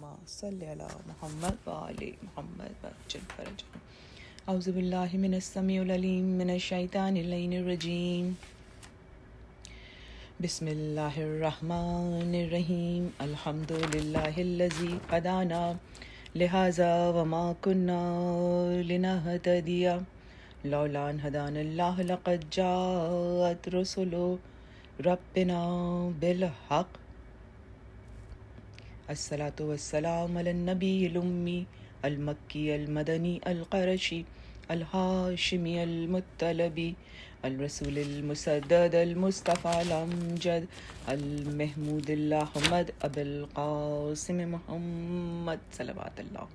صلی علی محمد وآل محمد وعجل فرجهم. اعوذ باللہ من السمیع العلیم من الشیطان اللعین الرجیم. بسم اللہ الرحمن الرحیم. الحمد للہ الذی هدانا لہذا وما كنا لنهتدی لولا ان هدانا اللہ لقد جاءت رسل ربنا بالحق. الصلاۃ والسلام علی النبی الامی المکی المدنی القرشی الہاشمی المطلبی الرسول المسدد المصطفیٰ الامجد المحمود الاحمد ابو القاسم محمد صلوات اللہ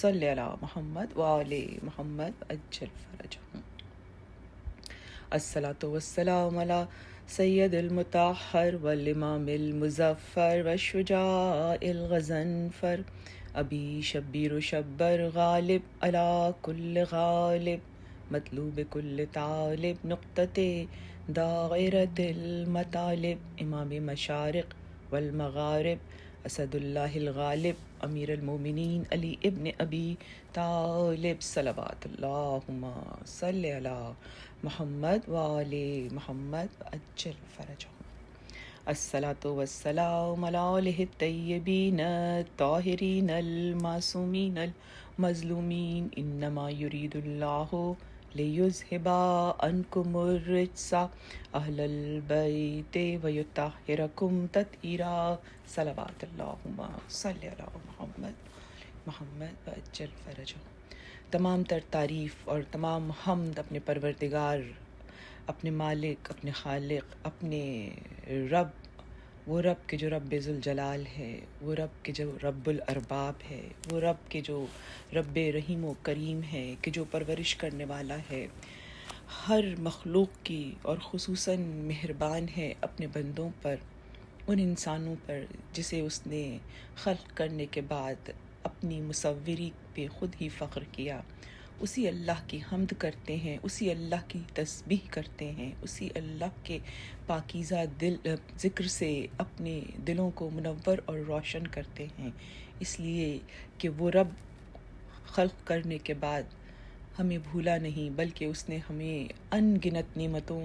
صلی علی محمد وآل محمد عجل فرجهم. الصلاۃ والسلام علی سید المطہر والامام المظفر والشجاع الغضنفر ابی شبیر و شبر غالب علی کل غالب مطلوب کل طالب نقطۃ دائرۃ المطالب امام مشارق والمغارب اسد اللہ الغالب امیر المومنین علی ابن ابی طالب صلوات اللہم صلی علی محمد وآل محمد عجل فرجهم. الصلاۃ والسلام علی آلہ الطیبین الطاہرین المعصومین المظلومین. انما یرید اللہ لیذہب عنکم الرجس اہل البیت ویطہرکم تطہیرا صلوات اللہم صلی علی محمد محمد وعجل فرجهم. تمام تر تعریف اور تمام حمد اپنے پروردگار، اپنے مالک، اپنے خالق، اپنے رب، وہ رب کے جو رب ذوالجلال ہے، وہ رب کے جو رب الارباب ہے، وہ رب کے جو رب رحیم و کریم ہے، کہ جو پرورش کرنے والا ہے ہر مخلوق کی، اور خصوصاً مہربان ہے اپنے بندوں پر، ان انسانوں پر جسے اس نے خلق کرنے کے بعد اپنی مصوری پہ خود ہی فخر کیا. اسی اللہ کی حمد کرتے ہیں، اسی اللہ کی تسبیح کرتے ہیں، اسی اللہ کے پاکیزہ ذکر سے اپنے دلوں کو منور اور روشن کرتے ہیں، اس لیے کہ وہ رب خلق کرنے کے بعد ہمیں بھولا نہیں، بلکہ اس نے ہمیں ان گنت نعمتوں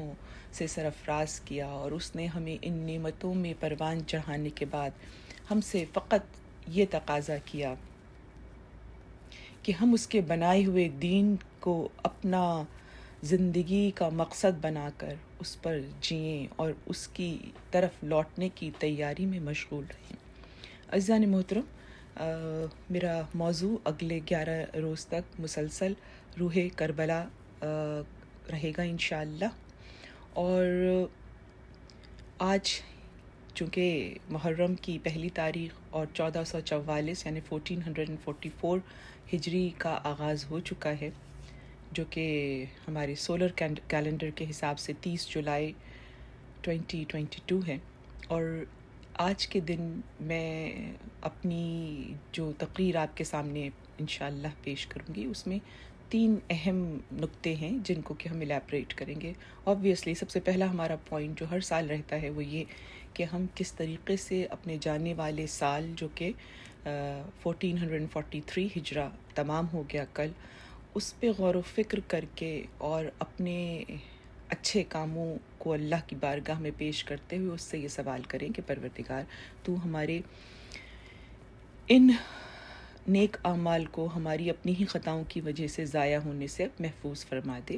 سے سرفراز کیا، اور اس نے ہمیں ان نعمتوں میں پروان چڑھانے کے بعد ہم سے فقط یہ تقاضا کیا کہ ہم اس کے بنائے ہوئے دین کو اپنا زندگی کا مقصد بنا کر اس پر جئیں اور اس کی طرف لوٹنے کی تیاری میں مشغول رہیں. عزیزان محترم، میرا موضوع اگلے 11 روز تک مسلسل روح کربلا رہے گا انشاءاللہ. اور آج چونکہ محرم کی پہلی تاریخ اور 1444 یعنی 1444 ہجری کا آغاز ہو چکا ہے، جو کہ ہمارے سولر کیلنڈر کے حساب سے 30 جولائی 2022 ہے. اور آج کے دن میں اپنی جو تقریر آپ کے سامنے انشاءاللہ پیش کروں گی، اس میں 3 اہم نقطے ہیں جن کو کہ ہم الیبریٹ کریں گے. آبویسلی سب سے پہلا ہمارا پوائنٹ جو ہر سال رہتا ہے وہ یہ کہ ہم کس طریقے سے اپنے جانے والے سال جو کہ 1443 ہجرہ تمام ہو گیا کل، اس پہ غور و فکر کر کے اور اپنے اچھے کاموں کو اللہ کی بارگاہ میں پیش کرتے ہوئے اس سے یہ سوال کریں کہ پروردگار تو ہمارے ان نیک اعمال کو ہماری اپنی ہی خطاؤں کی وجہ سے ضائع ہونے سے محفوظ فرما دے،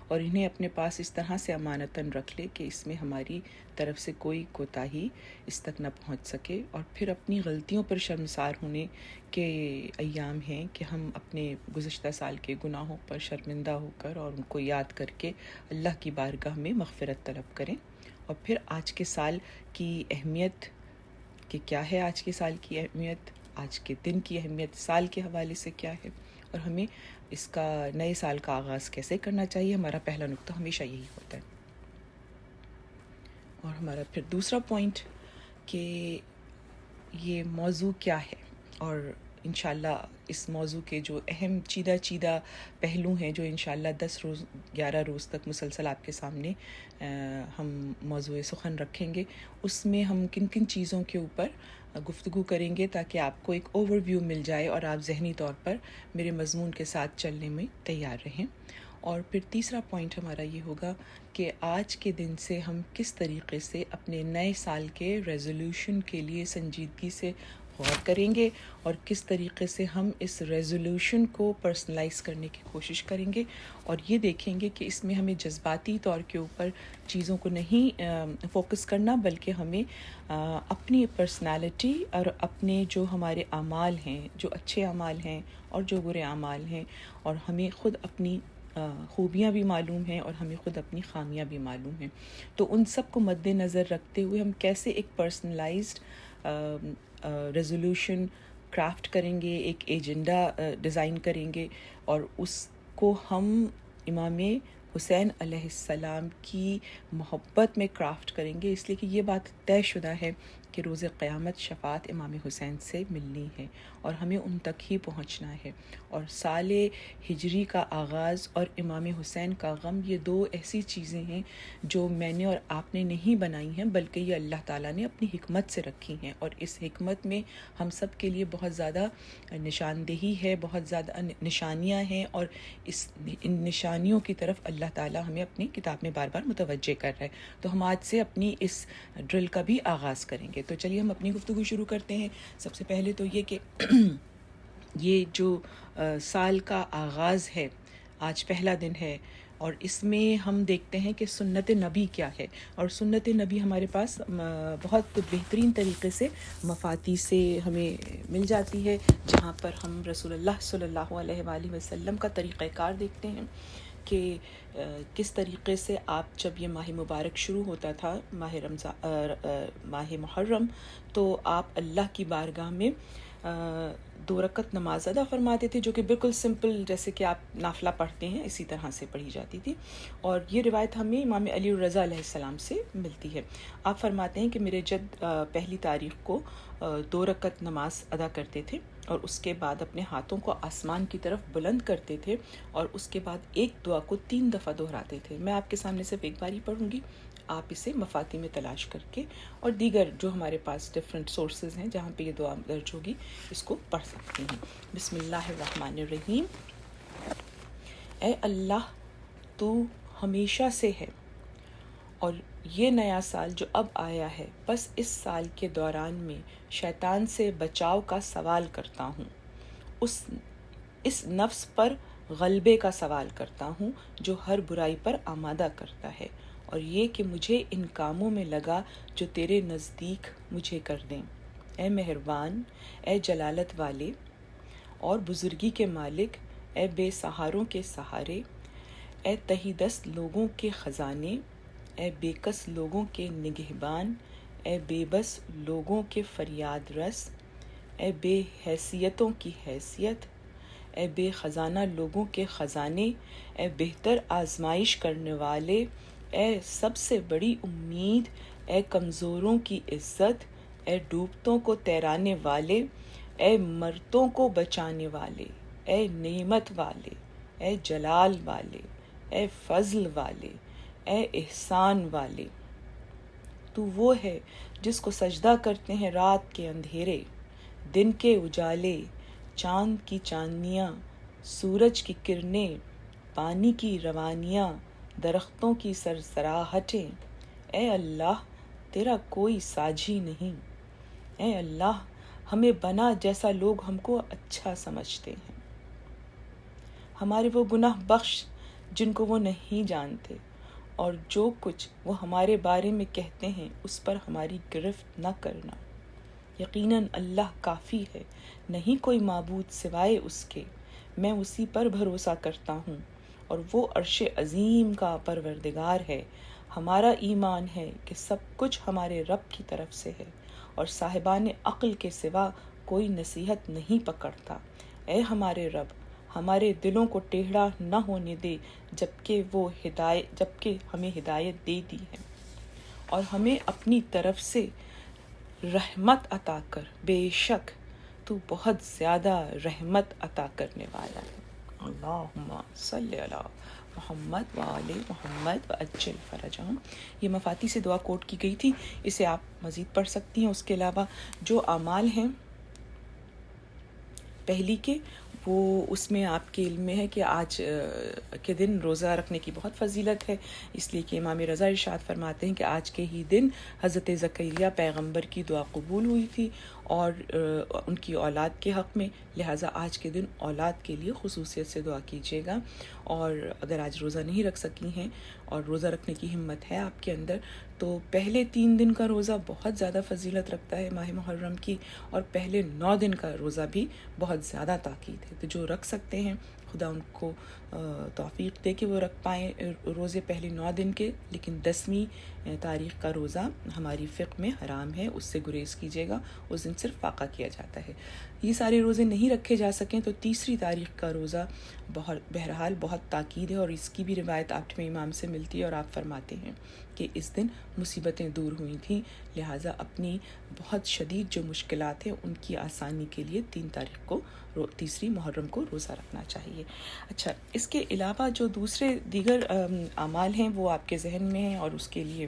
اور انہیں اپنے پاس اس طرح سے امانتاً رکھ لے کہ اس میں ہماری طرف سے کوئی کوتاہی اس تک نہ پہنچ سکے. اور پھر اپنی غلطیوں پر شرمسار ہونے کے ایام ہیں کہ ہم اپنے گزشتہ سال کے گناہوں پر شرمندہ ہو کر اور ان کو یاد کر کے اللہ کی بارگاہ میں مغفرت طلب کریں. اور پھر آج کے سال کی اہمیت کہ کیا ہے، آج کے سال کی اہمیت، آج کے دن کی اہمیت سال کے حوالے سے کیا ہے، اور ہمیں اس کا نئے سال کا آغاز کیسے کرنا چاہیے. ہمارا پہلا نقطہ ہمیشہ یہی ہوتا ہے. اور ہمارا پھر دوسرا پوائنٹ کہ یہ موضوع کیا ہے، اور انشاءاللہ اس موضوع کے جو اہم چیدہ پہلو ہیں جو انشاءاللہ 11 روز تک مسلسل آپ کے سامنے ہم موضوع سخن رکھیں گے، اس میں ہم کن کن چیزوں کے اوپر گفتگو کریں گے تاکہ آپ کو ایک اوور ویو مل جائے اور آپ ذہنی طور پر میرے مضمون کے ساتھ چلنے میں تیار رہیں۔ اور پھر تیسرا پوائنٹ ہمارا یہ ہوگا کہ آج کے دن سے ہم کس طریقے سے اپنے نئے سال کے ریزولوشن کے لیے سنجیدگی سے غور کریں گے اور کس طریقے سے ہم اس ریزولوشن کو پرسنلائز کرنے کی کوشش کریں گے، اور یہ دیکھیں گے کہ اس میں ہمیں جذباتی طور کے اوپر چیزوں کو نہیں فوکس کرنا، بلکہ ہمیں اپنی پرسنالٹی اور اپنے جو ہمارے اعمال ہیں، جو اچھے اعمال ہیں اور جو برے اعمال ہیں، اور ہمیں خود اپنی خوبیاں بھی معلوم ہیں اور ہمیں خود اپنی خامیاں بھی معلوم ہیں، تو ان سب کو مد نظر رکھتے ہوئے ہم کیسے ایک پرسنلائزڈ ریزولوشن کرافٹ کریں گے، ایک ایجنڈا ڈیزائن کریں گے، اور اس کو ہم امام حسین علیہ السلام کی محبت میں کرافٹ کریں گے، اس لیے کہ یہ بات طے شدہ ہے کہ روز قیامت شفاعت امام حسین سے ملنی ہے اور ہمیں ان تک ہی پہنچنا ہے۔ اور سال ہجری کا آغاز اور امام حسین کا غم، یہ دو ایسی چیزیں ہیں جو میں نے اور آپ نے نہیں بنائی ہیں، بلکہ یہ اللہ تعالیٰ نے اپنی حکمت سے رکھی ہیں، اور اس حکمت میں ہم سب کے لیے بہت زیادہ نشاندہی ہے، بہت زیادہ نشانیاں ہیں، اور ان نشانیوں کی طرف اللہ تعالیٰ ہمیں اپنی کتاب میں بار بار متوجہ کر رہا ہے۔ تو ہم آج سے اپنی اس ڈرل کا بھی آغاز کریں گے۔ تو چلیے ہم اپنی گفتگو شروع کرتے ہیں۔ سب سے پہلے تو یہ کہ یہ جو سال کا آغاز ہے، آج پہلا دن ہے، اور اس میں ہم دیکھتے ہیں کہ سنت نبی کیا ہے، اور سنت نبی ہمارے پاس بہت بہترین طریقے سے مفاتی سے ہمیں مل جاتی ہے، جہاں پر ہم رسول اللہ صلی اللہ علیہ وآلہ وسلم کا طریقہ کار دیکھتے ہیں کہ کس طریقے سے آپ جب یہ ماہ مبارک شروع ہوتا تھا، ماہ محرم، تو آپ اللہ کی بارگاہ میں 2 رکعت نماز ادا فرماتے تھے، جو کہ بالکل سمپل جیسے کہ آپ نافلہ پڑھتے ہیں اسی طرح سے پڑھی جاتی تھی، اور یہ روایت ہمیں امام علی الرضا علیہ السلام سے ملتی ہے۔ آپ فرماتے ہیں کہ میرے جد پہلی تاریخ کو 2 رکعت نماز ادا کرتے تھے، اور اس کے بعد اپنے ہاتھوں کو آسمان کی طرف بلند کرتے تھے، اور اس کے بعد ایک دعا کو 3 دفعہ دہراتے تھے۔ میں آپ کے سامنے صرف ایک بار ہی پڑھوں گی، آپ اسے مفاتی میں تلاش کر کے اور دیگر جو ہمارے پاس ڈیفرنٹ سورسز ہیں جہاں پہ یہ دعا درج ہوگی اس کو پڑھ سکتے ہیں۔ بسم اللہ الرحمن الرحیم۔ اے اللہ، تو ہمیشہ سے ہے، اور یہ نیا سال جو اب آیا ہے، بس اس سال کے دوران میں شیطان سے بچاؤ کا سوال کرتا ہوں، اس نفس پر غلبے کا سوال کرتا ہوں جو ہر برائی پر آمادہ کرتا ہے، اور یہ کہ مجھے ان کاموں میں لگا جو تیرے نزدیک مجھے کر دیں۔ اے مہربان، اے جلالت والے اور بزرگی کے مالک، اے بے سہاروں کے سہارے، اے تہی دست لوگوں کے خزانے، اے بے کس لوگوں کے نگہبان، اے بے بس لوگوں کے فریاد رس، اے بے حیثیتوں کی حیثیت، اے بے خزانہ لوگوں کے خزانے، اے بہتر آزمائش کرنے والے، اے سب سے بڑی امید، اے کمزوروں کی عزت، اے ڈوبتوں کو تیرانے والے، اے مرتوں کو بچانے والے، اے نعمت والے، اے جلال والے، اے فضل والے، اے احسان والے۔ تو وہ ہے جس کو سجدہ کرتے ہیں رات کے اندھیرے، دن کے اجالے، چاند کی چاندنیاں، سورج کی کرنیں، پانی کی روانیاں، درختوں کی سرسراہٹیں۔ اے اللہ، تیرا کوئی ساجھی نہیں۔ اے اللہ، ہمیں بنا جیسا لوگ ہم کو اچھا سمجھتے ہیں، ہمارے وہ گناہ بخش جن کو وہ نہیں جانتے، اور جو کچھ وہ ہمارے بارے میں کہتے ہیں اس پر ہماری گرفت نہ کرنا۔ یقیناً اللہ کافی ہے، نہیں کوئی معبود سوائے اس کے، میں اسی پر بھروسہ کرتا ہوں، اور وہ عرش عظیم کا پروردگار ہے۔ ہمارا ایمان ہے کہ سب کچھ ہمارے رب کی طرف سے ہے، اور صاحبان عقل کے سوا کوئی نصیحت نہیں پکڑتا۔ اے ہمارے رب، ہمارے دلوں کو ٹیڑھا نہ ہونے دے جبکہ ہمیں ہدایت دے دی ہے، اور ہمیں اپنی طرف سے رحمت عطا کر، بے شک تو بہت زیادہ رحمت عطا کرنے والا ہے۔ اللہم صلی علی محمد وآل محمد وعجل فرجہم۔ یہ مفاتیح سے دعا کوٹ کی گئی تھی، اسے آپ مزید پڑھ سکتی ہیں۔ اس کے علاوہ جو اعمال ہیں پہلی کے، وہ اس میں آپ کے علم میں ہے کہ آج کے دن روزہ رکھنے کی بہت فضیلت ہے، اس لیے کہ امام رضا ارشاد فرماتے ہیں کہ آج کے ہی دن حضرت زکریا پیغمبر کی دعا قبول ہوئی تھی اور ان کی اولاد کے حق میں، لہٰذا آج کے دن اولاد کے لیے خصوصیت سے دعا کیجیے گا۔ اور اگر آج روزہ نہیں رکھ سکی ہیں اور روزہ رکھنے کی ہمت ہے آپ کے اندر، تو پہلے 3 دن کا روزہ بہت زیادہ فضیلت رکھتا ہے ماہ محرم کی، اور پہلے 9 دن کا روزہ بھی بہت زیادہ تاکید ہے۔ تو جو رکھ سکتے ہیں خدا ان کو توفیق دے کہ وہ رکھ پائیں روزے پہلے 9 دن کے، لیکن 10ویں تاریخ کا روزہ ہماری فقہ میں حرام ہے، اس سے گریز کیجیے گا، اس دن صرف فاقہ کیا جاتا ہے۔ یہ سارے روزے نہیں رکھے جا سکیں تو 3 تاریخ کا روزہ بہرحال بہت تاکید ہے، اور اس کی بھی روایت 8ویں امام سے ملتی ہے، اور آپ فرماتے ہیں کہ اس دن مصیبتیں دور ہوئی تھیں، لہٰذا اپنی بہت شدید جو مشکلات ہیں ان کی آسانی کے لیے 3 محرم کو روزہ رکھنا چاہیے۔ اچھا، اس کے علاوہ جو دیگر اعمال ہیں وہ آپ کے ذہن میں ہیں، اور اس کے لیے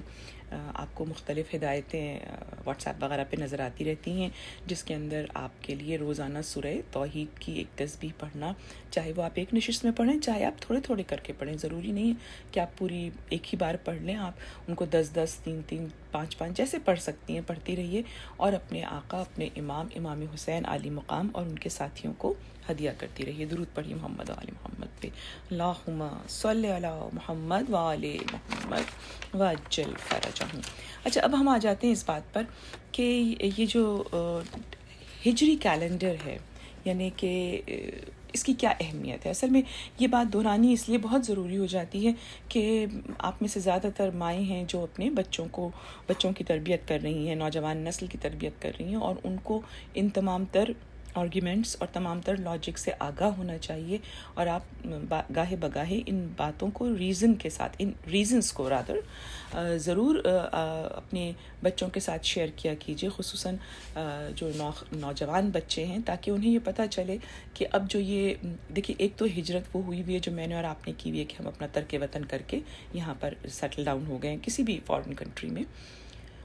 آپ کو مختلف ہدایتیں واٹس ایپ وغیرہ پہ نظر آتی رہتی ہیں، جس کے اندر آپ کے لیے روزانہ سورہ توحید کی ایک تسبیح پڑھنا، چاہے وہ آپ ایک نشست میں پڑھیں، چاہے آپ تھوڑے تھوڑے کر کے پڑھیں، ضروری نہیں ہے کہ آپ پوری ایک ہی بار پڑھ لیں، آپ ان کو 10 3 5 جیسے پڑھ سکتی ہیں پڑھتی رہیے، اور اپنے آقا، اپنے امام حسین عالی مقام اور ان کے ساتھیوں کو ہدیہ کرتی رہیے۔ درود پڑھیے محمد و آل محمد پہ، اللہم صلی علی محمد و آل محمد وعجل فرجہم۔ اچھا، اب ہم آ جاتے ہیں اس بات پر کہ یہ جو ہجری کیلنڈر ہے، یعنی کہ اس کی کیا اہمیت ہے۔ اصل میں یہ بات دہرانی اس لیے بہت ضروری ہو جاتی ہے کہ آپ میں سے زیادہ تر مائیں ہیں جو اپنے بچوں کی تربیت کر رہی ہیں، نوجوان نسل کی تربیت کر رہی ہیں، اور ان کو ان تمام تر آرگیومنٹس اور تمام تر لاجک سے آگاہ ہونا چاہیے، اور آپ گاہے بگاہے ان باتوں کو ریزن کے ساتھ، ان ریزنز کو ضرور اپنے بچوں کے ساتھ شیئر کیا کیجیے، خصوصاً جو نوجوان بچے ہیں، تاکہ انہیں یہ پتہ چلے کہ اب جو یہ دیکھیے، ایک تو ہجرت وہ ہوئی ہے جو میں نے اور آپ نے کی ہوئی ہے کہ ہم اپنا ترک وطن کر کے یہاں پر سیٹل ڈاؤن ہو گئے ہیں کسی بھی فارن کنٹری میں،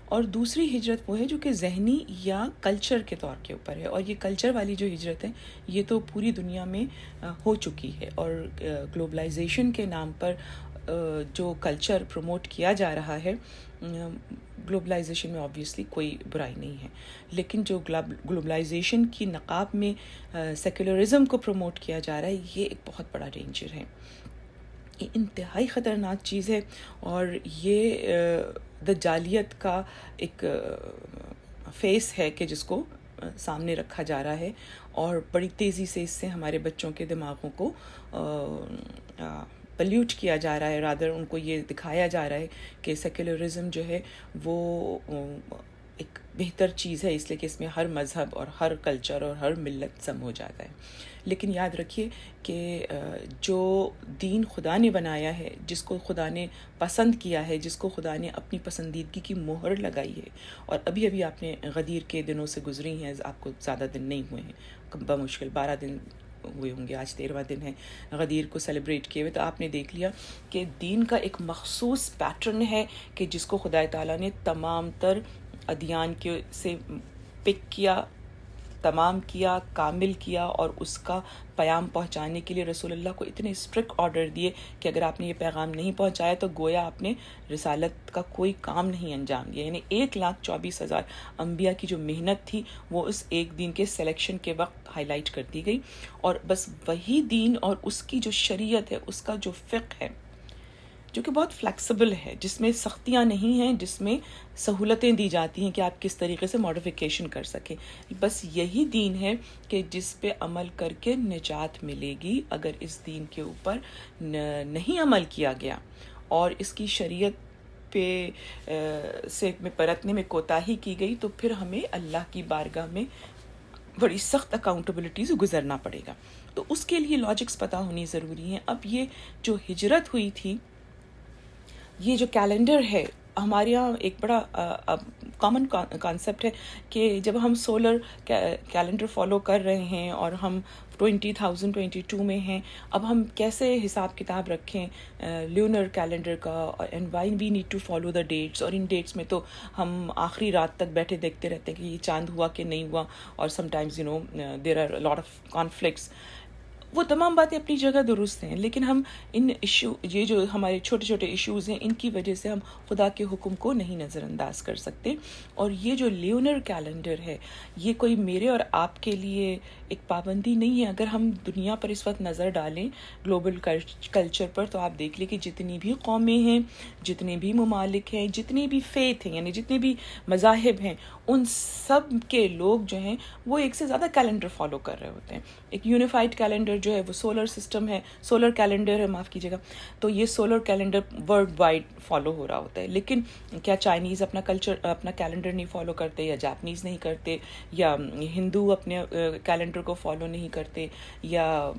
اور دوسری ہجرت وہ ہے جو کہ ذہنی یا کلچر کے طور کے اوپر ہے، اور یہ کلچر والی جو ہجرت ہے یہ تو پوری دنیا میں ہو چکی ہے، اور گلوبلائزیشن کے نام پر جو کلچر پروموٹ کیا جا رہا ہے، گلوبلائزیشن میں آبویسلی کوئی برائی نہیں ہے، لیکن جو گلوبلائزیشن کی نقاب میں سیکولرزم کو پروموٹ کیا جا رہا ہے، یہ ایک بہت بڑا ڈینجر ہے، یہ انتہائی خطرناک چیز ہے، اور یہ دجالیت کا ایک فیس ہے کہ جس کو سامنے رکھا جا رہا ہے، اور بڑی تیزی سے اس سے ہمارے بچوں کے دماغوں کو پلیوٹ کیا جا رہا ہے، رادر ان کو یہ دکھایا جا رہا ہے کہ سیکولرزم جو ہے وہ ایک بہتر چیز ہے، اس لیے کہ اس میں ہر مذہب اور ہر کلچر اور ہر ملت سم ہو جاتا ہے۔ لیکن یاد رکھیے کہ جو دین خدا نے بنایا ہے، جس کو خدا نے پسند کیا ہے، جس کو خدا نے اپنی پسندیدگی کی مہر لگائی ہے، اور ابھی آپ نے غدیر کے دنوں سے گزری ہیں، آپ کو زیادہ دن نہیں ہوئے ہیں، بمشکل 12 دن ہوئے ہوں گے، آج 13واں دن ہے غدیر کو سیلیبریٹ کیے ہوئے، تو آپ نے دیکھ لیا کہ دین کا ایک مخصوص پیٹرن ہے کہ جس کو خدا تعالیٰ نے تمام تر ادیان کے سے پک کیا، تمام کیا، کامل کیا، اور اس کا پیام پہنچانے کے لیے رسول اللہ کو اتنے اسٹرکٹ آرڈر دیے کہ اگر آپ نے یہ پیغام نہیں پہنچایا تو گویا آپ نے رسالت کا کوئی کام نہیں انجام دیا، یعنی 1,24,000 انبیاء کی جو محنت تھی وہ اس ایک دن کے سلیکشن کے وقت ہائی لائٹ کر دی گئی، اور بس وہی دین اور اس کی جو شریعت ہے، اس کا جو فقہ ہے، جو کہ بہت فلیکسیبل ہے، جس میں سختیاں نہیں ہیں، جس میں سہولتیں دی جاتی ہیں کہ آپ کس طریقے سے ماڈیفیکیشن کر سکیں، بس یہی دین ہے کہ جس پہ عمل کر کے نجات ملے گی۔ اگر اس دین کے اوپر نہیں عمل کیا گیا اور اس کی شریعت پہ سے پرتنے میں کوتاہی کی گئی، تو پھر ہمیں اللہ کی بارگاہ میں بڑی سخت اکاؤنٹیبلٹی سے گزرنا پڑے گا، تو اس کے لیے لاجکس پتہ ہونی ضروری ہیں۔ اب یہ جو ہجرت ہوئی تھی، یہ جو کیلنڈر ہے ہمارے یہاں ایک بڑا کامن کانسیپٹ ہے کہ جب ہم سولر کیلنڈر فالو کر رہے ہیں اور ہم 2022 میں ہیں، اب ہم کیسے حساب کتاب رکھیں لیونر کیلنڈر کا، and why we need to follow the dates, اور ان ڈیٹس میں تو ہم آخری رات تک بیٹھے دیکھتے رہتے ہیں کہ یہ چاند ہوا کہ نہیں ہوا، اور sometimes there are lot of conflicts. وہ تمام باتیں اپنی جگہ درست ہیں، لیکن ہم ان یہ جو ہمارے چھوٹے چھوٹے ایشوز ہیں، ان کی وجہ سے ہم خدا کے حکم کو نہیں نظر انداز کر سکتے. اور یہ جو لیونر کیلنڈر ہے، یہ کوئی میرے اور آپ کے لیے ایک پابندی نہیں ہے. اگر ہم دنیا پر اس وقت نظر ڈالیں گلوبل کلچر پر، تو آپ دیکھ لیں کہ جتنی بھی قومیں ہیں، جتنے بھی ممالک ہیں، جتنے بھی فیتھ ہیں، یعنی جتنے بھی مذاہب ہیں، ان سب کے لوگ جو ہیں وہ ایک سے زیادہ کیلنڈر فالو کر رہے ہوتے ہیں. ایک یونیفائڈ کیلنڈر جو ہے وہ سولر سسٹم ہے، سولر کیلنڈر ہے، معاف کیجیے گا. تو یہ solar calendar world wide follow ہو رہا ہوتا ہے. لیکن کیا چائنیز اپنا کیلنڈر نہیں فالو کرتے، یا جاپنیز نہیں کرتے، یا ہندو اپنے کیلنڈر کو فالو نہیں کرتے، یا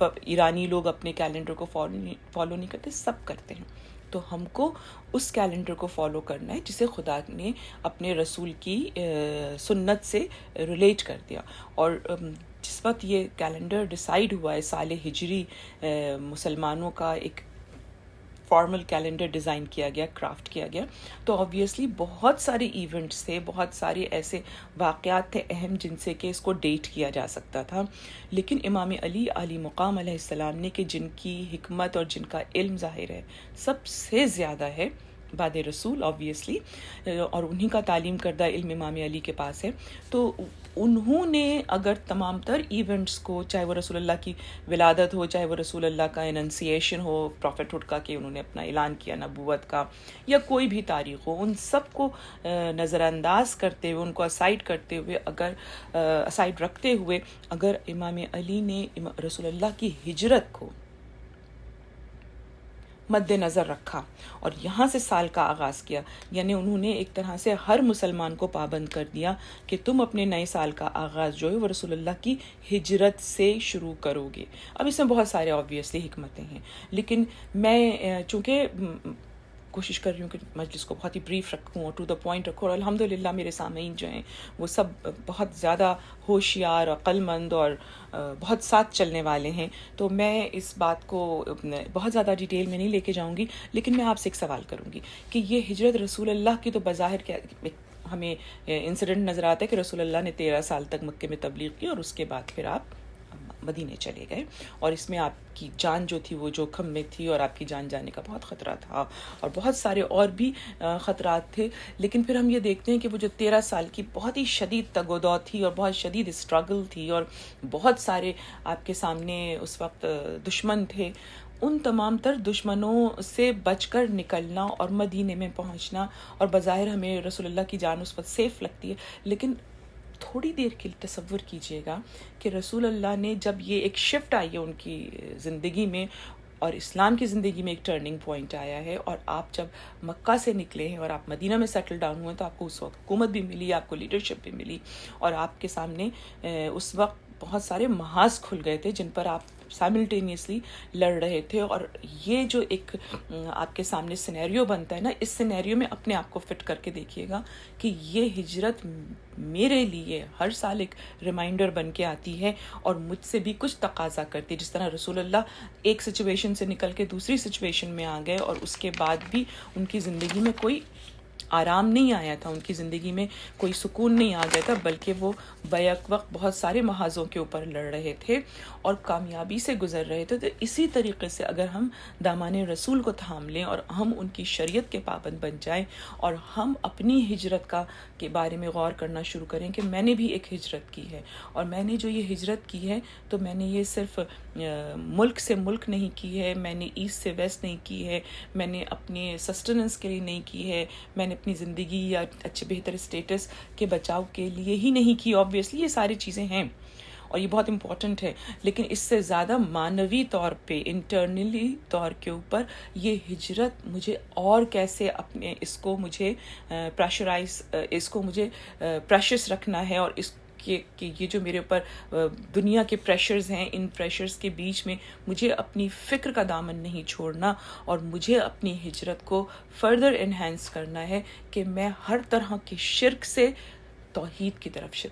ایرانی لوگ اپنے کیلنڈر کو فالو نہیں کرتے؟ سب کرتے ہیں. تو ہم کو اس کیلنڈر کو فالو کرنا ہے جسے خدا نے اپنے رسول کی سنت سے ریلیٹ کر دیا. اور جس وقت یہ کیلنڈر ڈیسائیڈ ہوا ہے، سال ہجری مسلمانوں کا ایک فارمل کیلنڈر ڈیزائن کیا گیا، کرافٹ کیا گیا، تو آبویسلی بہت سارے ایونٹس تھے، بہت سارے ایسے واقعات تھے اہم جن سے کہ اس کو ڈیٹ کیا جا سکتا تھا. لیکن امام علی مقام علیہ السلام نے، کہ جن کی حکمت اور جن کا علم ظاہر ہے سب سے زیادہ ہے بعد رسول آبویسلی، اور انہی کا تعلیم کردہ علم امام علی کے پاس ہے، تو انہوں نے اگر تمام تر ایونٹس کو، چاہے وہ رسول اللہ کی ولادت ہو، چاہے وہ رسول اللہ کا اننسیشن ہو، پروفٹ ہوڈ کا کہ انہوں نے اپنا اعلان کیا نبوت کا، یا کوئی بھی تاریخ ہو، ان سب کو نظر انداز کرتے ہوئے، ان کو اسائڈ کرتے ہوئے، اسائڈ رکھتے ہوئے اگر امام علی نے رسول اللہ کی ہجرت کو مد نظر رکھا اور یہاں سے سال کا آغاز کیا، یعنی انہوں نے ایک طرح سے ہر مسلمان کو پابند کر دیا کہ تم اپنے نئے سال کا آغاز جو ہے وہ رسول اللہ کی ہجرت سے شروع کرو گے. اب اس میں بہت سارے آبویسلی حکمتیں ہیں، لیکن میں چونکہ کوشش کر رہی ہوں کہ مجلس کو بہت ہی بریف رکھوں اور ٹو دا پوائنٹ رکھوں، اور الحمدللہ میرے سامعین جو ہیں وہ سب بہت زیادہ ہوشیار، عقل مند اور بہت ساتھ چلنے والے ہیں، تو میں اس بات کو بہت زیادہ ڈیٹیل میں نہیں لے کے جاؤں گی. لیکن میں آپ سے ایک سوال کروں گی کہ یہ ہجرت رسول اللہ کی تو بظاہر کیا ہمیں انسیڈنٹ نظر آتا ہے کہ رسول اللہ نے 13 سال تک مکے میں تبلیغ کی، اور اس کے بعد پھر آپ مدینے چلے گئے، اور اس میں آپ کی جان جو تھی وہ جوخم میں تھی، اور آپ کی جان جانے کا بہت خطرہ تھا، اور بہت سارے اور بھی خطرات تھے. لیکن پھر ہم یہ دیکھتے ہیں کہ وہ جو 13 سال کی بہت ہی شدید تگ و دو تھی، اور بہت شدید اسٹرگل تھی، اور بہت سارے آپ کے سامنے اس وقت دشمن تھے، ان تمام تر دشمنوں سے بچ کر نکلنا اور مدینے میں پہنچنا، اور بظاہر ہمیں رسول اللہ کی جان اس وقت سیف لگتی ہے، لیکن تھوڑی دیر کے لیے تصور کیجئے گا کہ رسول اللہ نے جب یہ ایک شفٹ آئی ہے ان کی زندگی میں، اور اسلام کی زندگی میں ایک ٹرننگ پوائنٹ آیا ہے، اور آپ جب مکہ سے نکلے ہیں اور آپ مدینہ میں سیٹل ڈاؤن ہوئے، تو آپ کو اس وقت حکومت بھی ملی، آپ کو لیڈرشپ بھی ملی، اور آپ کے سامنے اس وقت بہت سارے محاذ کھل گئے تھے جن پر آپ سائملٹینیسلی لڑ رہے تھے. اور یہ جو ایک آپ کے سامنے سینیریو بنتا ہے نا، اس سینیریو میں اپنے آپ کو فٹ کر کے دیکھیے گا کہ یہ ہجرت میرے لیے ہر سال ایک ریمائنڈر بن کے آتی ہے، اور مجھ سے بھی کچھ تقاضا کرتی ہے. جس طرح رسول اللہ ایک سچویشن سے نکل کے دوسری سچویشن میں آ گئے، اور اس کے بعد بھی ان کی زندگی میں کوئی آرام نہیں آیا تھا، ان کی زندگی میں کوئی سکون نہیں آ گیا تھا، بلکہ وہ بیک وقت بہت سارے محاذوں کے اوپر لڑ رہے تھے اور کامیابی سے گزر رہے تھے. تو اسی طریقے سے اگر ہم دامان رسول کو تھام لیں اور ہم ان کی شریعت کے پابند بن جائیں، اور ہم اپنی ہجرت کے بارے میں غور کرنا شروع کریں کہ میں نے بھی ایک ہجرت کی ہے، اور میں نے جو یہ ہجرت کی ہے تو میں نے یہ صرف ملک سے ملک نہیں کی ہے، میں نے ایسٹ سے ویسٹ نہیں کی ہے، میں نے اپنے سسٹننس کے لیے نہیں کی ہے، میں نے اپنی زندگی یا اچھے بہتر اسٹیٹس کے بچاؤ کے لیے ہی نہیں کی. آبویسلی یہ ساری چیزیں ہیں اور یہ بہت امپورٹنٹ ہے، لیکن اس سے زیادہ معنوی طور پہ، انٹرنلی طور کے اوپر یہ ہجرت مجھے اور کیسے اپنے اس کو مجھے پریشرائز، اس کو مجھے پریشس رکھنا ہے، اور کہ یہ جو میرے اوپر دنیا کے پریشرز ہیں، ان پریشرز کے بیچ میں مجھے اپنی فکر کا دامن نہیں چھوڑنا، اور مجھے اپنی ہجرت کو فردر انہینس کرنا ہے کہ میں ہر طرح کے شرک سے توحید کی طرف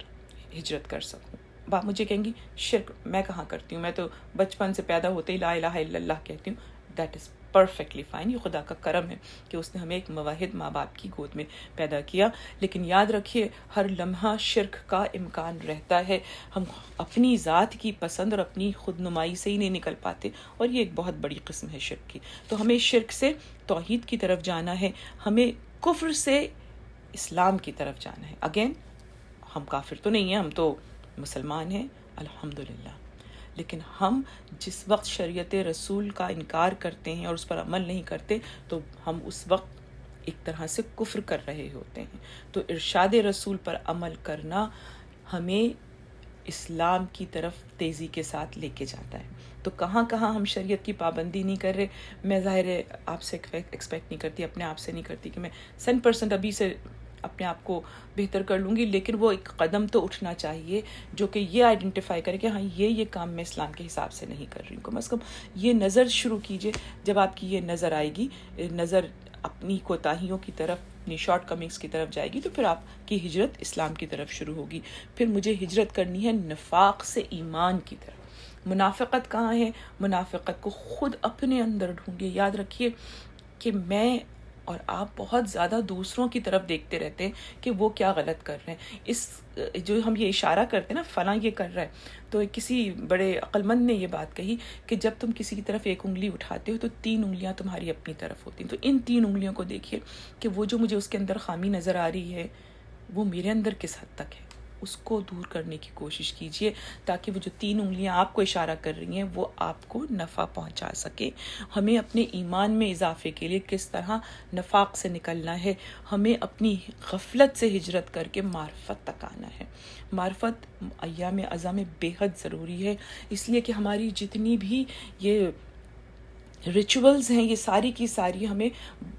ہجرت کر سکوں۔ مجھے کہیں گی شرک میں کہاں کرتی ہوں، میں تو بچپن سے پیدا ہوتے ہی لا الہ الا اللہ کہتی ہوں۔ دیٹ از پرفیکٹلی فائن، یہ خدا کا کرم ہے کہ اس نے ہمیں ایک موحد ماں باپ کی گود میں پیدا کیا، لیکن یاد رکھیے ہر لمحہ شرک کا امکان رہتا ہے۔ ہم اپنی ذات کی پسند اور اپنی خود نمائی سے ہی نہیں نکل پاتے، اور یہ ایک بہت بڑی قسم ہے شرک کی۔ تو ہمیں شرک سے توحید کی طرف جانا ہے، ہمیں کفر سے اسلام کی طرف جانا ہے۔ اگین ہم کافر تو نہیں ہیں، ہم تو مسلمان ہیں الحمدللہ، لیکن ہم جس وقت شریعت رسول کا انکار کرتے ہیں اور اس پر عمل نہیں کرتے تو ہم اس وقت ایک طرح سے کفر کر رہے ہوتے ہیں۔ تو ارشاد رسول پر عمل کرنا ہمیں اسلام کی طرف تیزی کے ساتھ لے کے جاتا ہے۔ تو کہاں کہاں ہم شریعت کی پابندی نہیں کر رہے، میں ظاہر ہے آپ سے ایکسپیکٹ نہیں کرتی، اپنے آپ سے نہیں کرتی کہ میں 100% ابھی سے اپنے آپ کو بہتر کر لوں گی، لیکن وہ ایک قدم تو اٹھنا چاہیے جو کہ یہ آئیڈینٹیفائی کرے کہ ہاں یہ کام میں اسلام کے حساب سے نہیں کر رہی ہوں۔ کم از کم یہ نظر شروع کیجئے، جب آپ کی یہ نظر آئے گی، نظر اپنی کوتاہیوں کی طرف، اپنی شارٹ کمنگز کی طرف جائے گی، تو پھر آپ کی ہجرت اسلام کی طرف شروع ہوگی۔ پھر مجھے ہجرت کرنی ہے نفاق سے ایمان کی طرف۔ منافقت کہاں ہے؟ منافقت کو خود اپنے اندر ڈھونڈیے۔ یاد رکھیے کہ میں اور آپ بہت زیادہ دوسروں کی طرف دیکھتے رہتے ہیں کہ وہ کیا غلط کر رہے ہیں۔ اس جو ہم یہ اشارہ کرتے ہیں نا فلاں یہ کر رہا ہے، تو کسی بڑے عقل مند نے یہ بات کہی کہ جب تم کسی کی طرف ایک انگلی اٹھاتے ہو تو 3 انگلیاں تمہاری اپنی طرف ہوتی ہیں۔ تو ان 3 انگلیوں کو دیکھیے کہ وہ جو مجھے اس کے اندر خامی نظر آ رہی ہے وہ میرے اندر کس حد تک ہے، اس کو دور کرنے کی کوشش کیجئے، تاکہ وہ جو 3 انگلیاں آپ کو اشارہ کر رہی ہیں وہ آپ کو نفع پہنچا سکے۔ ہمیں اپنے ایمان میں اضافے کے لیے کس طرح نفاق سے نکلنا ہے، ہمیں اپنی غفلت سے ہجرت کر کے معرفت تک آنا ہے۔ معرفت ایام ازاں میں بے حد ضروری ہے، اس لیے کہ ہماری جتنی بھی یہ ریچولز ہیں یہ ساری کی ساری ہمیں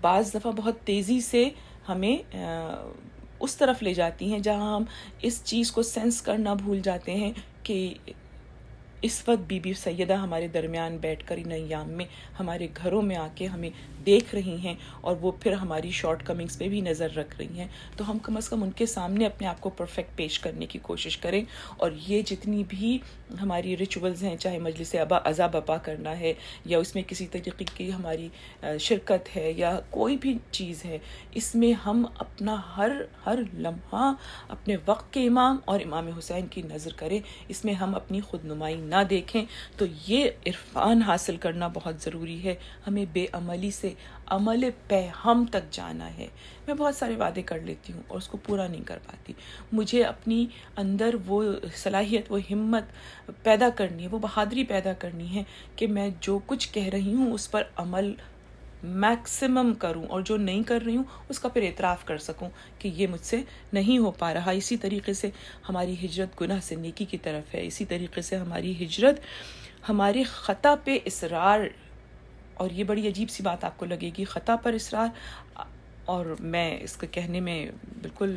بعض دفعہ بہت تیزی سے ہمیں اس طرف لے جاتی ہیں جہاں ہم اس چیز کو سینس کرنا بھول جاتے ہیں کہ اس وقت بی بی سیدہ ہمارے درمیان بیٹھ کر ان ایام میں ہمارے گھروں میں آ کے ہمیں دیکھ رہی ہیں، اور وہ پھر ہماری شارٹ کمنگز پہ بھی نظر رکھ رہی ہیں۔ تو ہم کم از کم ان کے سامنے اپنے آپ کو پرفیکٹ پیش کرنے کی کوشش کریں، اور یہ جتنی بھی ہماری ریچولز ہیں، چاہے مجلس عزا بپا کرنا ہے یا اس میں کسی طریقے کی ہماری شرکت ہے یا کوئی بھی چیز ہے، اس میں ہم اپنا ہر لمحہ اپنے وقت کے امام اور امام حسین کی نظر کریں، اس میں ہم اپنی خود نمائی نہ دیکھیں۔ تو یہ عرفان حاصل کرنا بہت ضروری ہے۔ ہمیں بے عملی سے عمل پہ ہم تک جانا ہے۔ میں بہت سارے وعدے کر لیتی ہوں اور اس کو پورا نہیں کر پاتی۔ مجھے اپنی اندر وہ صلاحیت، وہ ہمت پیدا کرنی ہے، وہ بہادری پیدا کرنی ہے کہ میں جو کچھ کہہ رہی ہوں اس پر عمل میکسیمم کروں، اور جو نہیں کر رہی ہوں اس کا پھر اعتراف کر سکوں کہ یہ مجھ سے نہیں ہو پا رہا۔ اسی طریقے سے ہماری ہجرت گناہ سے نیکی کی طرف ہے، اسی طریقے سے ہماری ہجرت ہمارے خطا پہ اصرار، اور یہ بڑی عجیب سی بات آپ کو لگے گی، خطا پر اصرار، اور میں اس کو کہنے میں بالکل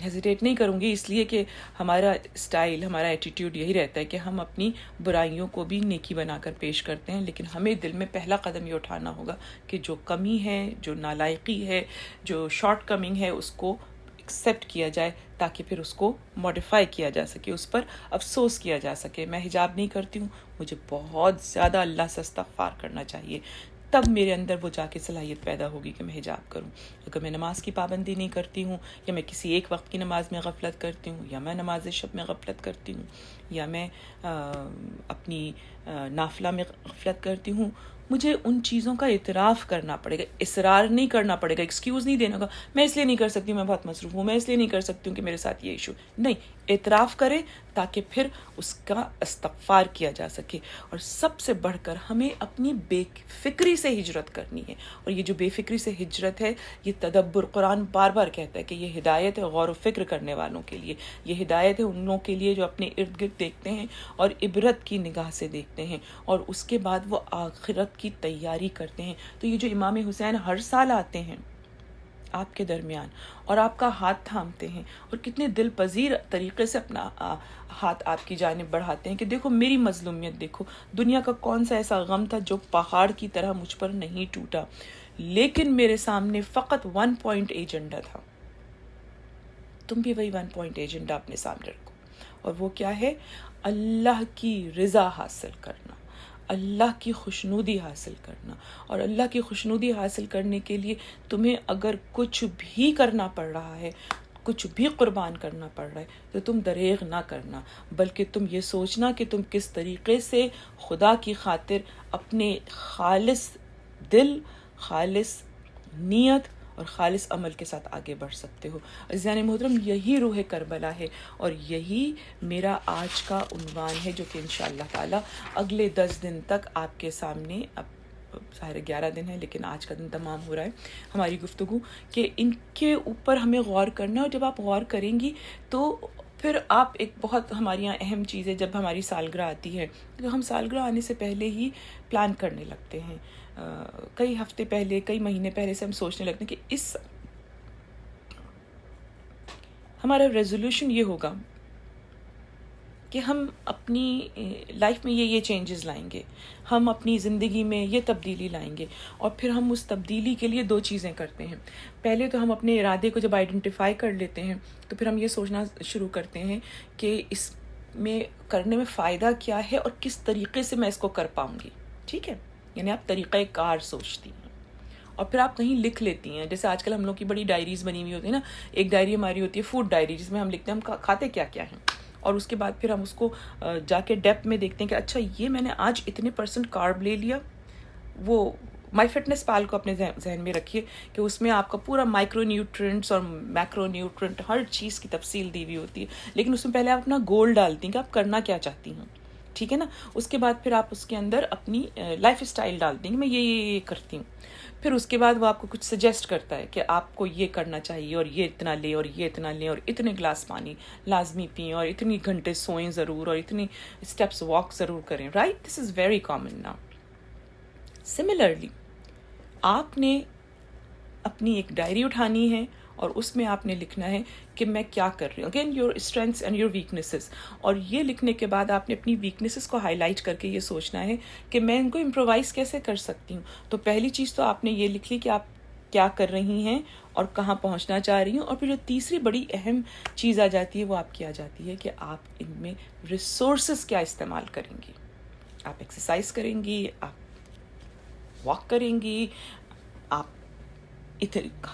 ہیزیٹیٹ نہیں کروں گی، اس لیے کہ ہمارا اسٹائل، ہمارا ایٹیٹیوڈ یہی رہتا ہے کہ ہم اپنی برائیوں کو بھی نیکی بنا کر پیش کرتے ہیں، لیکن ہمیں دل میں پہلا قدم یہ اٹھانا ہوگا کہ جو کمی ہے، جو نالائقی ہے، جو شارٹ کمنگ ہے، اس کو ایکسیپٹ کیا جائے، تاکہ پھر اس کو موڈیفائی کیا جا سکے، اس پر افسوس کیا جا سکے۔ میں حجاب نہیں کرتی ہوں، مجھے بہت زیادہ اللہ سے استغفار کرنا چاہیے، تب میرے اندر وہ جا کے صلاحیت پیدا ہوگی کہ میں حجاب کروں۔ اگر میں نماز کی پابندی نہیں کرتی ہوں، یا میں کسی ایک وقت کی نماز میں غفلت کرتی ہوں، یا میں نماز شب میں غفلت کرتی ہوں، یا میں اپنی نافلہ میں غفلت کرتی ہوں، مجھے ان چیزوں کا اعتراف کرنا پڑے گا، اصرار نہیں کرنا پڑے گا، ایکسکیوز نہیں دینا ہوگا، میں اس لیے نہیں کر سکتی، میں بہت مصروف ہوں، میں اس لیے نہیں کر سکتی ہوں کہ میرے ساتھ یہ ایشو، نہیں، اعتراف کریں تاکہ پھر اس کا استغفار کیا جا سکے۔ اور سب سے بڑھ کر ہمیں اپنی بے فکری سے ہجرت کرنی ہے، اور یہ جو بے فکری سے ہجرت ہے، یہ تدبر، قرآن بار بار کہتا ہے کہ یہ ہدایت ہے غور و فکر کرنے والوں کے لیے، یہ ہدایت ہے ان لوگوں کے لیے جو اپنے ارد گرد دیکھتے ہیں اور عبرت کی نگاہ سے دیکھتے ہیں، اور اس کے بعد وہ آخرت کی تیاری کرتے ہیں۔ تو یہ جو امام حسین ہر سال آتے ہیں، آپ کے درمیان اور آپ کا ہاتھ تھامتے ہیں اور کتنے دل پذیر طریقے سے اپنا ہاتھ آپ کی جانب بڑھاتے ہیں کہ دیکھو میری مظلومیت، دیکھو دنیا کا کون سا ایسا غم تھا جو پہاڑ کی طرح مجھ پر نہیں ٹوٹا، لیکن میرے سامنے فقط 1 پوائنٹ ایجنڈا تھا. تم بھی وہی 1 پوائنٹ ایجنڈا اپنے سامنے رکھو، اور وہ کیا ہے؟ اللہ کی رضا حاصل کرنا، اللہ کی خوشنودی حاصل کرنا. اور اللہ کی خوشنودی حاصل کرنے کے لیے تمہیں اگر کچھ بھی کرنا پڑ رہا ہے، کچھ بھی قربان کرنا پڑ رہا ہے، تو تم دریغ نہ کرنا، بلکہ تم یہ سوچنا کہ تم کس طریقے سے خدا کی خاطر اپنے خالص دل، خالص نیت اور خالص عمل کے ساتھ آگے بڑھ سکتے ہو. عزیزان محترم، یہی روح کربلا ہے، اور یہی میرا آج کا عنوان ہے، جو کہ انشاءاللہ تعالی اگلے 10 دن تک آپ کے سامنے، اب ظاہر 11 دن ہے لیکن آج کا دن تمام ہو رہا ہے ہماری گفتگو، کہ ان کے اوپر ہمیں غور کرنا. اور جب آپ غور کریں گی تو پھر آپ ایک بہت ہمارے یہاں اہم چیز ہے، جب ہماری سالگرہ آتی ہے تو ہم سالگرہ آنے سے پہلے ہی پلان کرنے لگتے ہیں. کئی ہفتے پہلے، کئی مہینے پہلے سے ہم سوچنے لگتے ہیں کہ اس ہمارا ریزولوشن یہ ہوگا کہ ہم اپنی لائف میں یہ چینجز لائیں گے، ہم اپنی زندگی میں یہ تبدیلی لائیں گے. اور پھر ہم اس تبدیلی کے لیے 2 چیزیں کرتے ہیں. پہلے تو ہم اپنے ارادے کو جب آئیڈینٹیفائی کر لیتے ہیں تو پھر ہم یہ سوچنا شروع کرتے ہیں کہ اس میں کرنے میں فائدہ کیا ہے اور کس طریقے سے میں اس کو کر پاؤں گی. ٹھیک ہے، یعنی آپ طریقہ کار سوچتی ہیں، اور پھر آپ کہیں لکھ لیتی ہیں. جیسے آج کل ہم لوگ کی بڑی ڈائریز بنی ہوئی ہوتی ہے نا. ایک ڈائری ہماری ہوتی ہے فوڈ ڈائری، جس میں ہم لکھتے ہیں ہم کھاتے کیا کیا ہیں، اور اس کے بعد پھر ہم اس کو جا کے ڈیپتھ میں دیکھتے ہیں کہ اچھا یہ میں نے آج اتنے % کارب لے لیا. وہ مائی فٹنس پال کو اپنے ذہن میں رکھیے کہ اس میں آپ کا پورا مائکرو نیوٹرینٹس اور میکرو نیوٹرینٹ ہر چیز کی تفصیل دی ہوئی ہوتی ہے، لیکن اس میں پہلے آپ اپنا گول ڈالتی ہیں کہ آپ کرنا کیا چاہتی ہیں. ٹھیک ہے نا. اس کے بعد پھر آپ اس کے اندر اپنی لائف اسٹائل ڈالتی ہیں کہ میں یہ کرتی ہوں. پھر اس کے بعد وہ آپ کو کچھ سجیسٹ کرتا ہے کہ آپ کو یہ کرنا چاہیے، اور یہ اتنا لیں، اور یہ اتنا لیں، اور اتنے گلاس پانی لازمی پئیں، اور اتنی گھنٹے سوئیں ضرور، اور اتنی اسٹیپس واک ضرور کریں. Right, this is very common now. Similarly آپ نے اپنی ایک ڈائری اٹھانی ہے اور اس میں آپ نے لکھنا ہے کہ میں کیا کر رہی ہوں. Again your strengths and your weaknesses. اور یہ لکھنے کے بعد آپ نے اپنی ویکنیسز کو ہائی لائٹ کر کے یہ سوچنا ہے کہ میں ان کو امپرووائز کیسے کر سکتی ہوں. تو پہلی چیز تو آپ نے یہ لکھ لی کہ آپ کیا کر رہی ہیں اور کہاں پہنچنا چاہ رہی ہوں. اور پھر جو تیسری بڑی اہم چیز آ جاتی ہے وہ آپ کی آ جاتی ہے کہ آپ ان میں ریسورسز کیا استعمال کریں گی. آپ ایکسرسائز کریں گی، آپ واک کریں گی، آپ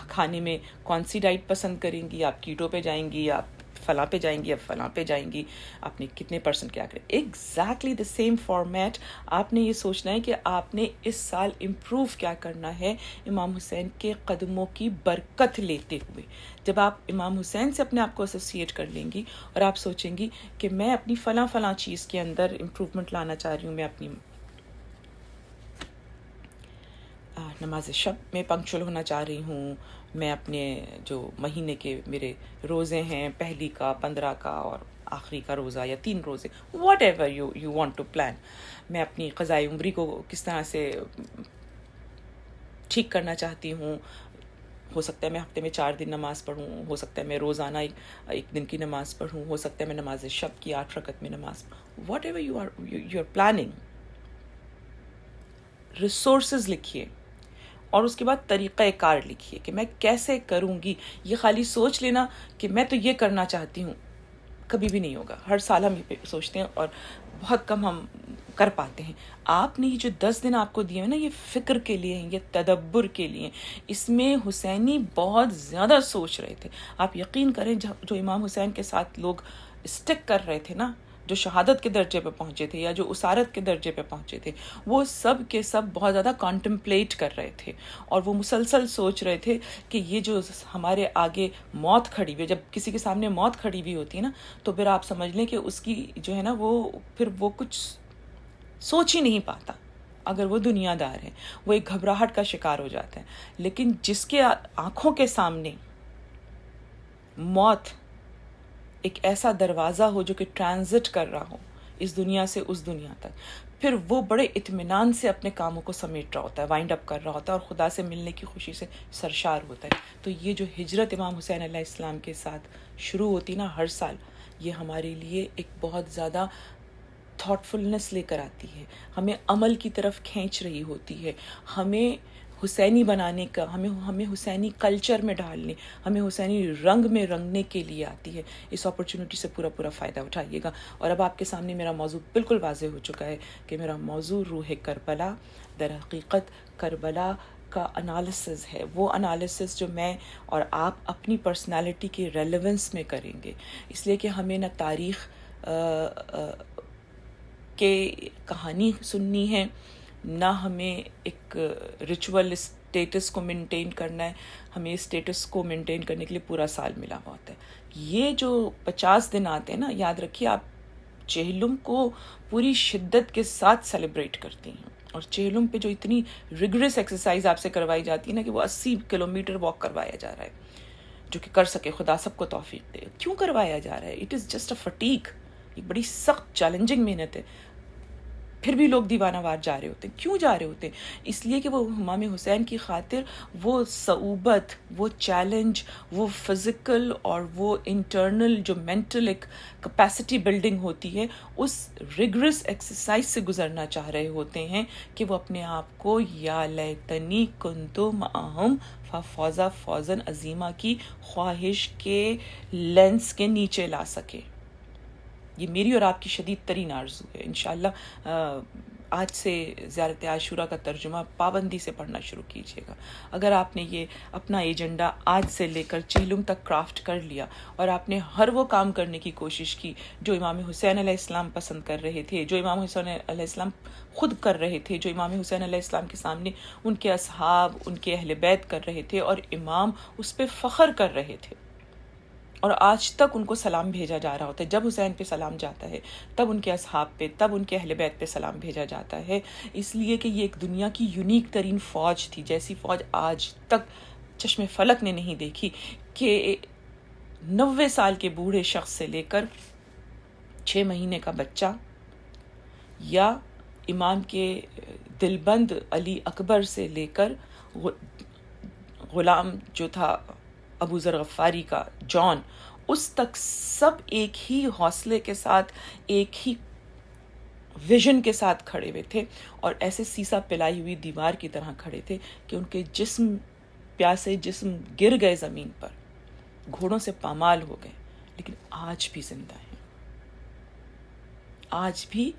کھانے میں کون سی ڈائٹ پسند کریں گی، آپ کیٹو پہ جائیں گی، آپ فلاں پہ جائیں گی، آپ فلاں پہ جائیں گی، آپ نے کتنے % کیا کریں. Exactly the same format. آپ نے یہ سوچنا ہے کہ آپ نے اس سال امپروو کیا کرنا ہے امام حسین کے قدموں کی برکت لیتے ہوئے. جب آپ امام حسین سے اپنے آپ کو ایسوسیٹ کر لیں گی اور آپ سوچیں گی کہ میں اپنی فلاں چیز کے اندر امپروومنٹ لانا چاہ رہی ہوں، میں اپنی نماز شب میں پنکچول ہونا چاہ رہی ہوں، میں اپنے جو مہینے کے میرے روزے ہیں، پہلی کا، 15 کا اور آخری کا روزہ یا 3 روزے، whatever you want to plan, میں اپنی قضائے عمری کو کس طرح سے ٹھیک کرنا چاہتی ہوں. ہو سکتا ہے میں ہفتے میں 4 دن نماز پڑھوں، ہو سکتا ہے میں روزانہ ایک دن کی نماز پڑھوں، ہو سکتا ہے میں نماز شب کی 8 رکعت میں نماز پڑھوں. Whatever you are planning. Resources لکھیے اور اس کے بعد طریقہ کار لکھیے کہ میں کیسے کروں گی. یہ خالی سوچ لینا کہ میں تو یہ کرنا چاہتی ہوں کبھی بھی نہیں ہوگا. ہر سال ہم یہ سوچتے ہیں اور بہت کم ہم کر پاتے ہیں. آپ نے یہ جو 10 دن آپ کو دیے ہیں نا، یہ فکر کے لیے ہیں، یہ تدبر کے لیے. اس میں حسینی بہت زیادہ سوچ رہے تھے. آپ یقین کریں جو امام حسین کے ساتھ لوگ اسٹک کر رہے تھے نا، جو شہادت کے درجے پہ پہنچے تھے یا جو اسارت کے درجے پہ پہنچے تھے، وہ سب کے سب بہت زیادہ کانٹمپلیٹ کر رہے تھے اور وہ مسلسل سوچ رہے تھے کہ یہ جو ہمارے آگے موت کھڑی ہوئی ہے، جب کسی کے سامنے موت کھڑی ہوئی ہوتی ہے نا، تو پھر آپ سمجھ لیں کہ اس کی جو ہے نا وہ کچھ سوچ ہی نہیں پاتا. اگر وہ دنیا دار ہے وہ ایک گھبراہٹ کا شکار ہو جاتا ہے. لیکن جس کے آنکھوں کے سامنے موت ایک ایسا دروازہ ہو جو کہ ٹرانزٹ کر رہا ہو، اس دنیا سے اس دنیا تک. پھر وہ بڑے اطمینان سے اپنے کاموں کو سمیٹ رہا ہوتا ہے، وائنڈ اپ کر رہا ہوتا ہے، اور خدا سے ملنے کی خوشی سے سرشار ہوتا ہے. تو یہ جو ہجرت امام حسین علیہ السلام کے ساتھ شروع ہوتی نا ہر سال، یہ ہمارے لیے ایک بہت زیادہ تھاٹفلنس لے کر آتی ہے، ہمیں عمل کی طرف کھینچ رہی ہوتی ہے، ہمیں حسینی بنانے کا، ہمیں حسینی کلچر میں ڈالنے، ہمیں حسینی رنگ میں رنگنے کے لیے آتی ہے. اس اپرچونٹی سے پورا فائدہ اٹھائیے گا. اور اب آپ کے سامنے میرا موضوع بالکل واضح ہو چکا ہے کہ میرا موضوع روح کربلا، در حقیقت کربلا کا انالیسز ہے، وہ انالیسز جو میں اور آپ اپنی پرسنالٹی کے ریلیونس میں کریں گے. اس لیے کہ ہمیں نہ تاریخ کہ کہانی سننی ہے، نہ ہمیں ایک ریچول اسٹیٹس کو مینٹین کرنا ہے، ہمیں اسٹیٹس کو مینٹین کرنے کے لیے پورا سال ملا ہوا ہوتا ہے. یہ جو 50 دن آتے ہیں نا، یاد رکھیے آپ چہلم کو پوری شدت کے ساتھ سیلیبریٹ کرتی ہیں، اور چہلم پہ جو اتنی ریگرس ایکسرسائز آپ سے کروائی جاتی ہے نا کہ وہ 80 کلومیٹر واک کروایا جا رہا ہے، جو کہ کر سکے خدا سب کو توفیق دے. کیوں کروایا جا رہا ہے؟ اٹ از جسٹ اے فٹیک، ایک بڑی سخت چیلنجنگ محنت ہے. پھر بھی لوگ دیوانہ وار جا رہے ہوتے ہیں. کیوں جا رہے ہوتے ہیں؟ اس لیے کہ وہ امام حسین کی خاطر وہ صعوبت، وہ چیلنج، وہ فزیکل اور وہ انٹرنل جو مینٹل ایک کیپیسٹی بلڈنگ ہوتی ہے، اس ریگرس ایکسرسائز سے گزرنا چاہ رہے ہوتے ہیں کہ وہ اپنے آپ کو یا لیتنی کنتو معہم ففوزا فوزن عظیمہ کی خواہش کے لینس کے نیچے لا سکے. یہ میری اور آپ کی شدید ترین آرزو ہے. انشاءاللہ آج سے زیارت عاشورہ کا ترجمہ پابندی سے پڑھنا شروع کیجیے گا. اگر آپ نے یہ اپنا ایجنڈا آج سے لے کر چہلم تک کرافٹ کر لیا، اور آپ نے ہر وہ کام کرنے کی کوشش کی جو امام حسین علیہ السلام پسند کر رہے تھے، جو امام حسین علیہ السلام خود کر رہے تھے، جو امام حسین علیہ السلام کے سامنے ان کے اصحاب، ان کے اہل بیت کر رہے تھے، اور امام اس پہ فخر کر رہے تھے، اور آج تک ان کو سلام بھیجا جا رہا ہوتا ہے. جب حسین پہ سلام جاتا ہے تب ان کے اصحاب پہ، تب ان کے اہل بیت پہ سلام بھیجا جاتا ہے. اس لیے کہ یہ ایک دنیا کی یونیک ترین فوج تھی، جیسی فوج آج تک چشم فلک نے نہیں دیکھی، کہ 90 سال کے بوڑھے شخص سے لے کر 6 مہینے کا بچہ، یا امام کے دلبند علی اکبر سے لے کر غلام جو تھا ابو ذر غفاری کا جان، اس تک سب ایک ہی حوصلے کے ساتھ، ایک ہی ویژن کے ساتھ کھڑے ہوئے تھے، اور ایسے سیسا پلائی ہوئی دیوار کی طرح کھڑے تھے کہ ان کے جسم، پیاسے جسم گر گئے زمین پر، گھوڑوں سے پامال ہو گئے، لیکن آج بھی زندہ ہیں. آج بھی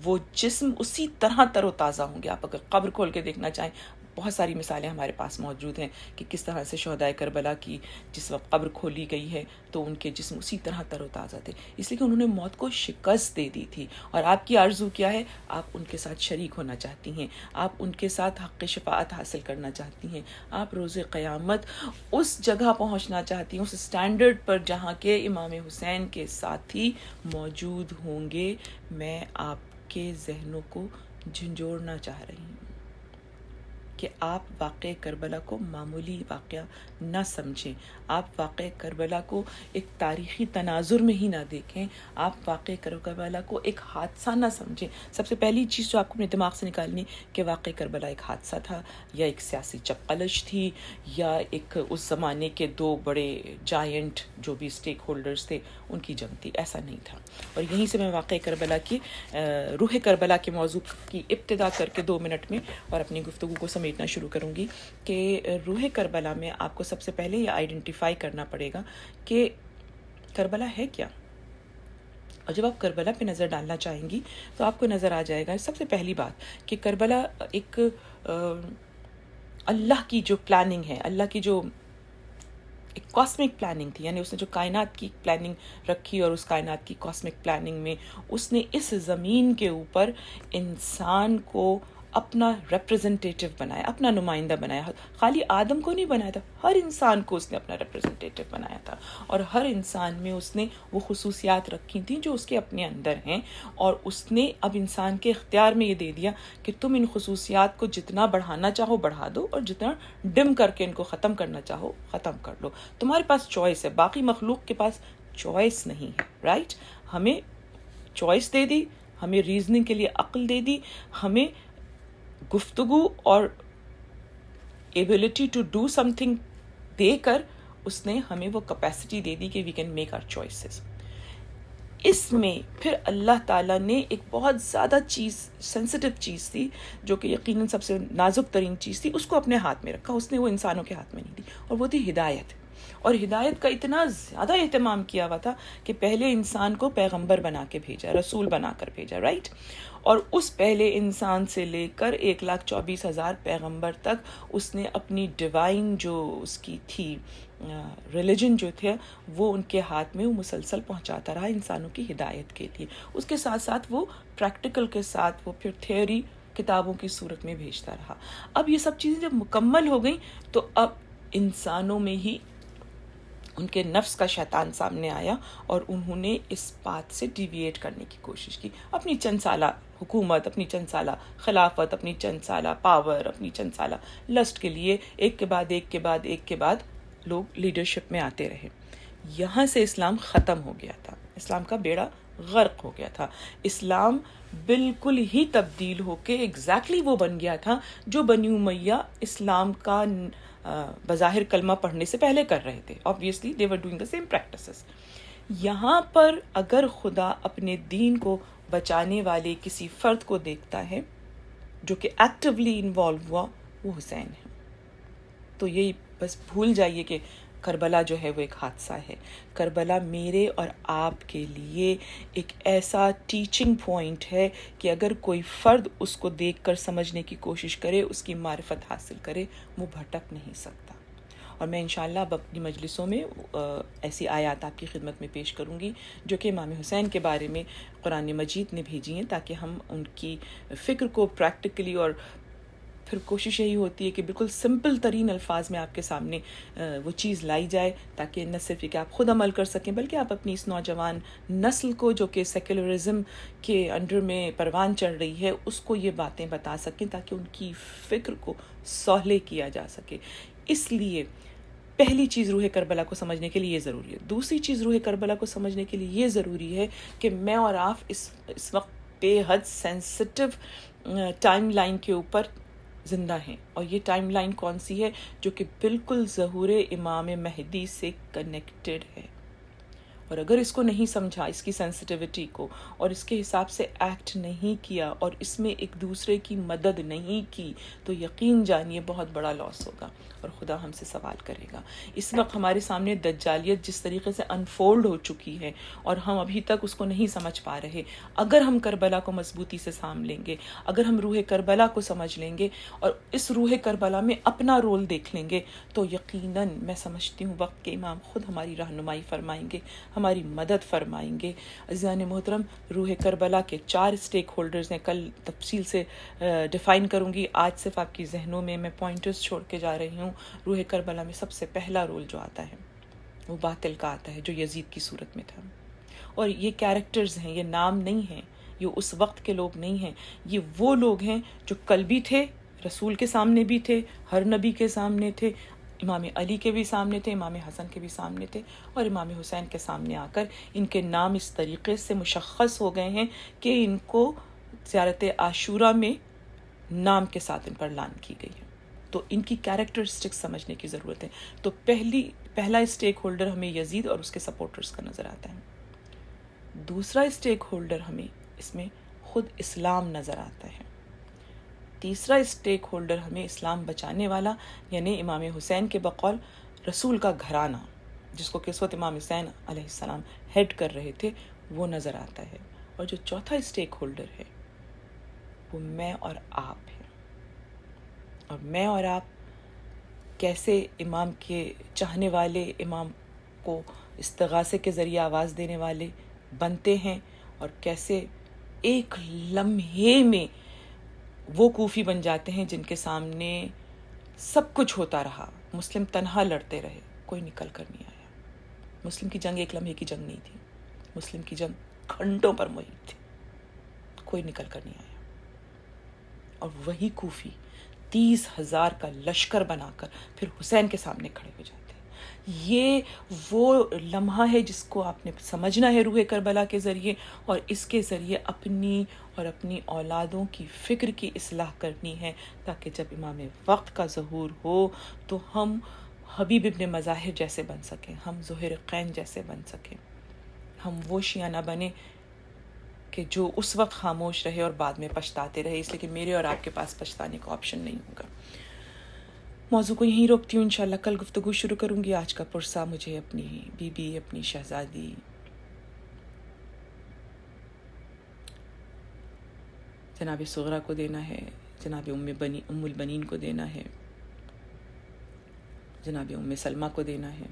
وہ جسم اسی طرح تر و تازہ ہوں گے. آپ اگر قبر کھول کے دیکھنا چاہیں، بہت ساری مثالیں ہمارے پاس موجود ہیں کہ کس طرح سے شہدائے کربلا کی جس وقت قبر کھولی گئی ہے تو ان کے جسم اسی طرح تر و تازہ تھے، اس لیے کہ انہوں نے موت کو شکست دے دی تھی. اور آپ کی آرزو کیا ہے؟ آپ ان کے ساتھ شریک ہونا چاہتی ہیں، آپ ان کے ساتھ حق شفاعت حاصل کرنا چاہتی ہیں، آپ روز قیامت اس جگہ پہنچنا چاہتی ہیں، اس سٹینڈرڈ پر جہاں کے امام حسین کے ساتھی موجود ہوں گے. میں آپ کے ذہنوں کو جھنجھوڑنا چاہ رہی ہوں کہ آپ واقعہ کربلا کو معمولی واقعہ نہ سمجھیں، آپ واقعہ کربلا کو ایک تاریخی تناظر میں ہی نہ دیکھیں، آپ واقعہ کربلا کو ایک حادثہ نہ سمجھیں. سب سے پہلی چیز جو آپ کو اپنے دماغ سے نکالنی کہ واقعہ کربلا ایک حادثہ تھا، یا ایک سیاسی چپقلش تھی، یا ایک اس زمانے کے 2 بڑے جائنٹ جو بھی اسٹیک ہولڈرز تھے ان کی جنگ تھی. ایسا نہیں تھا. اور یہیں سے میں واقعہ کربلا کی روح کربلا کے موضوع کی ابتدا کر کے 2 منٹ میں اور اپنی گفتگو کو سمیٹنا شروع کروں گی کہ روح کربلا میں آپ کو سب سے پہلے یہ آئیڈینٹیفائی کرنا پڑے گا کہ کربلا ہے کیا. اور جب آپ کربلا پہ نظر ڈالنا چاہیں گی تو آپ کو نظر آ جائے گا سب سے پہلی بات کہ کربلا ایک اللہ کی جو پلاننگ ہے، اللہ کی جو ایک کاسمک پلاننگ تھی، یعنی اس نے جو کائنات کی پلاننگ رکھی، اور اس کائنات کی کاسمک پلاننگ میں اس نے اس زمین کے اوپر انسان کو اپنا ریپرزنٹیٹیو بنایا، اپنا نمائندہ بنایا. خالی آدم کو نہیں بنایا تھا، ہر انسان کو اس نے اپنا ریپرزنٹیٹیو بنایا تھا، اور ہر انسان میں اس نے وہ خصوصیات رکھی تھیں جو اس کے اپنے اندر ہیں، اور اس نے اب انسان کے اختیار میں یہ دے دیا کہ تم ان خصوصیات کو جتنا بڑھانا چاہو بڑھا دو، اور جتنا ڈم کر کے ان کو ختم کرنا چاہو ختم کر لو. تمہارے پاس چوائس ہے، باقی مخلوق کے پاس چوائس نہیں ہے. رائٹ؟ ہمیں چوائس دے دی ہمیں ریزننگ کے لیے عقل دے دی، ہمیں گفتگو اور ability to do something دے کر اس نے ہمیں وہ کیپیسٹی دے دی کہ we can make our choices. اس میں پھر اللہ تعالیٰ نے ایک بہت زیادہ چیز، سینسٹیو چیز تھی جو کہ یقیناً سب سے نازک ترین چیز تھی، اس کو اپنے ہاتھ میں رکھا. اس نے وہ انسانوں کے ہاتھ میں نہیں دی، اور وہ تھی ہدایت. اور ہدایت کا اتنا زیادہ اہتمام کیا ہوا تھا کہ پہلے انسان کو پیغمبر بنا کے بھیجا، رسول بنا کر بھیجا، رائٹ. اور اس پہلے انسان سے لے کر 1,24,000 پیغمبر تک اس نے اپنی ڈیوائن جو اس کی تھی ریلیجن جو تھے وہ ان کے ہاتھ میں وہ مسلسل پہنچاتا رہا انسانوں کی ہدایت کے لیے. اس کے ساتھ ساتھ وہ پریکٹیکل کے ساتھ وہ پھر تھیوری کتابوں کی صورت میں بھیجتا رہا. اب یہ سب چیزیں جب مکمل ہو گئیں تو اب انسانوں میں ہی ان کے نفس کا شیطان سامنے آیا اور انہوں نے اس بات سے ڈیویٹ کرنے کی کوشش کی. اپنی چند سالہ حکومت، اپنی چند سالہ خلافت، اپنی چند سالہ پاور، اپنی چند سالہ لسٹ کے لیے ایک کے بعد ایک کے بعد ایک کے بعد لوگ لیڈرشپ میں آتے رہے. یہاں سے اسلام ختم ہو گیا تھا، اسلام کا بیڑا غرق ہو گیا تھا. اسلام بالکل ہی تبدیل ہو کے ایگزیکٹلی وہ بن گیا تھا جو بنی امیہ اسلام کا بظاہر کلمہ پڑھنے سے پہلے کر رہے تھے. obviously they were doing the same practices. یہاں پر اگر خدا اپنے دین کو بچانے والے کسی فرد کو دیکھتا ہے جو کہ ایکٹیولی انوالو ہوا، وہ حسین ہے. تو یہی بس بھول جائیے کہ کربلا جو ہے وہ ایک حادثہ ہے. کربلا میرے اور آپ کے لیے ایک ایسا ٹیچنگ پوائنٹ ہے کہ اگر کوئی فرد اس کو دیکھ کر سمجھنے کی کوشش کرے، اس کی معرفت حاصل کرے، وہ بھٹک نہیں سکتا. اور میں انشاءاللہ اب اپنی مجلسوں میں ایسی آیات آپ کی خدمت میں پیش کروں گی جو کہ امام حسین کے بارے میں قرآن مجید نے بھیجی ہیں، تاکہ ہم ان کی فکر کو پریکٹیکلی، اور پھر کوشش یہی ہوتی ہے کہ بالکل سمپل ترین الفاظ میں آپ کے سامنے وہ چیز لائی جائے، تاکہ نہ صرف کہ آپ خود عمل کر سکیں بلکہ آپ اپنی اس نوجوان نسل کو جو کہ سیکولرزم کے انڈر میں پروان چڑھ رہی ہے اس کو یہ باتیں بتا سکیں، تاکہ ان کی فکر کو سہلے کیا جا سکے. اس لیے پہلی چیز روح کربلا کو سمجھنے کے لیے یہ ضروری ہے. دوسری چیز روح کربلا کو سمجھنے کے لیے یہ ضروری ہے کہ میں اور آپ اس وقت بے حد سینسٹیو ٹائم لائن کے اوپر زندہ ہیں. اور یہ ٹائم لائن کون سی ہے؟ جو کہ بالکل ظہور امام مہدی سے کنیکٹڈ ہے. اور اگر اس کو نہیں سمجھا، اس کی سینسٹیوٹی کو، اور اس کے حساب سے ایکٹ نہیں کیا، اور اس میں ایک دوسرے کی مدد نہیں کی، تو یقین جانیے بہت بڑا لاس ہوگا اور خدا ہم سے سوال کرے گا. اس وقت ہمارے سامنے دجالیت جس طریقے سے انفولڈ ہو چکی ہے اور ہم ابھی تک اس کو نہیں سمجھ پا رہے. اگر ہم کربلا کو مضبوطی سے سام لیں گے، اگر ہم روح کربلا کو سمجھ لیں گے اور اس روح کربلا میں اپنا رول دیکھ لیں گے، تو یقیناً میں سمجھتی ہوں وقت کے امام خود ہماری رہنمائی فرمائیں گے، ہماری مدد فرمائیں گے. عزیزان محترم، روح کربلا کے 4 اسٹیک ہولڈرز ہیں. کل تفصیل سے ڈیفائن کروں گی، آج صرف آپ کی ذہنوں میں پوائنٹرز چھوڑ کے جا رہی ہوں. روح کربلا میں سب سے پہلا رول جو آتا ہے وہ باطل کا آتا ہے، جو یزید کی صورت میں تھا. اور یہ کیریکٹرز ہیں، یہ نام نہیں ہیں، یہ اس وقت کے لوگ نہیں ہیں، یہ وہ لوگ ہیں جو کل بھی تھے، رسول کے سامنے بھی تھے، ہر نبی کے سامنے تھے، امام علی کے بھی سامنے تھے، امام حسن کے بھی سامنے تھے، اور امام حسین کے سامنے آ کر ان کے نام اس طریقے سے مشخص ہو گئے ہیں کہ ان کو زیارت عاشورہ میں نام کے ساتھ ان پر لان کی گئی ہے. تو ان کی کیریکٹرسٹکس سمجھنے کی ضرورت ہے. تو پہلا اسٹیک ہولڈر ہمیں یزید اور اس کے سپورٹرز کا نظر آتا ہے. دوسرا اسٹیک ہولڈر ہمیں اس میں خود اسلام نظر آتا ہے. تیسرا اسٹیک ہولڈر ہمیں اسلام بچانے والا یعنی امام حسین کے بقول رسول کا گھرانہ، جس کو کس وقت امام حسین علیہ السلام ہیڈ کر رہے تھے، وہ نظر آتا ہے. اور جو چوتھا اسٹیک ہولڈر ہے وہ میں اور آپ ہیں. اور میں اور آپ کیسے امام کے چاہنے والے، امام کو استغاثے کے ذریعے آواز دینے والے بنتے ہیں، اور کیسے ایک لمحے میں وہ کوفی بن جاتے ہیں جن کے سامنے سب کچھ ہوتا رہا، مسلم تنہا لڑتے رہے، کوئی نکل کر نہیں آیا. مسلم کی جنگ ایک لمحے کی جنگ نہیں تھی، مسلم کی جنگ گھنٹوں پر محیط تھی، کوئی نکل کر نہیں آیا. اور وہی کوفی 30,000 کا لشکر بنا کر پھر حسین کے سامنے کھڑے ہو جاتے ہیں. یہ وہ لمحہ ہے جس کو آپ نے سمجھنا ہے روح کربلا کے ذریعے، اور اس کے ذریعے اپنی اور اپنی اولادوں کی فکر کی اصلاح کرنی ہے، تاکہ جب امام وقت کا ظہور ہو تو ہم حبیب ابن مظاہر جیسے بن سکیں، ہم زہر قین جیسے بن سکیں، ہم وہ شیعہ نہ بنیں کہ جو اس وقت خاموش رہے اور بعد میں پچھتاتے رہے، اس لیے کہ میرے اور آپ کے پاس پچھتانے کا آپشن نہیں ہوگا۔ موضوع کو یہیں روکتی ہوں، انشاءاللہ کل گفتگو شروع کروں گی۔ آج کا پرسہ مجھے اپنی بی اپنی شہزادی جناب صغرا کو دینا ہے، جناب ام البنین کو دینا ہے، جناب ام سلمہ کو دینا ہے،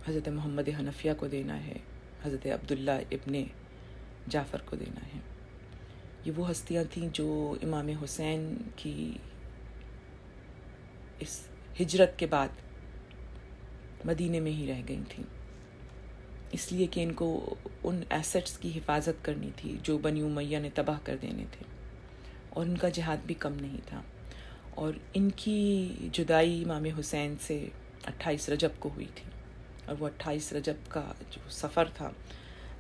حضرت محمد حنفیہ کو دینا ہے، حضرت عبداللہ ابن جعفر کو دینا ہے۔ یہ وہ ہستیاں تھیں جو امام حسین کی اس ہجرت کے بعد مدینے میں ہی رہ گئی تھیں، اس لیے کہ ان کو ان ایسٹس کی حفاظت کرنی تھی جو بنی امیہ نے تباہ کر دینے تھے، اور ان کا جہاد بھی کم نہیں تھا، اور ان کی جدائی امام حسین سے 28 رجب کو ہوئی تھی، اور وہ 28 رجب کا جو سفر تھا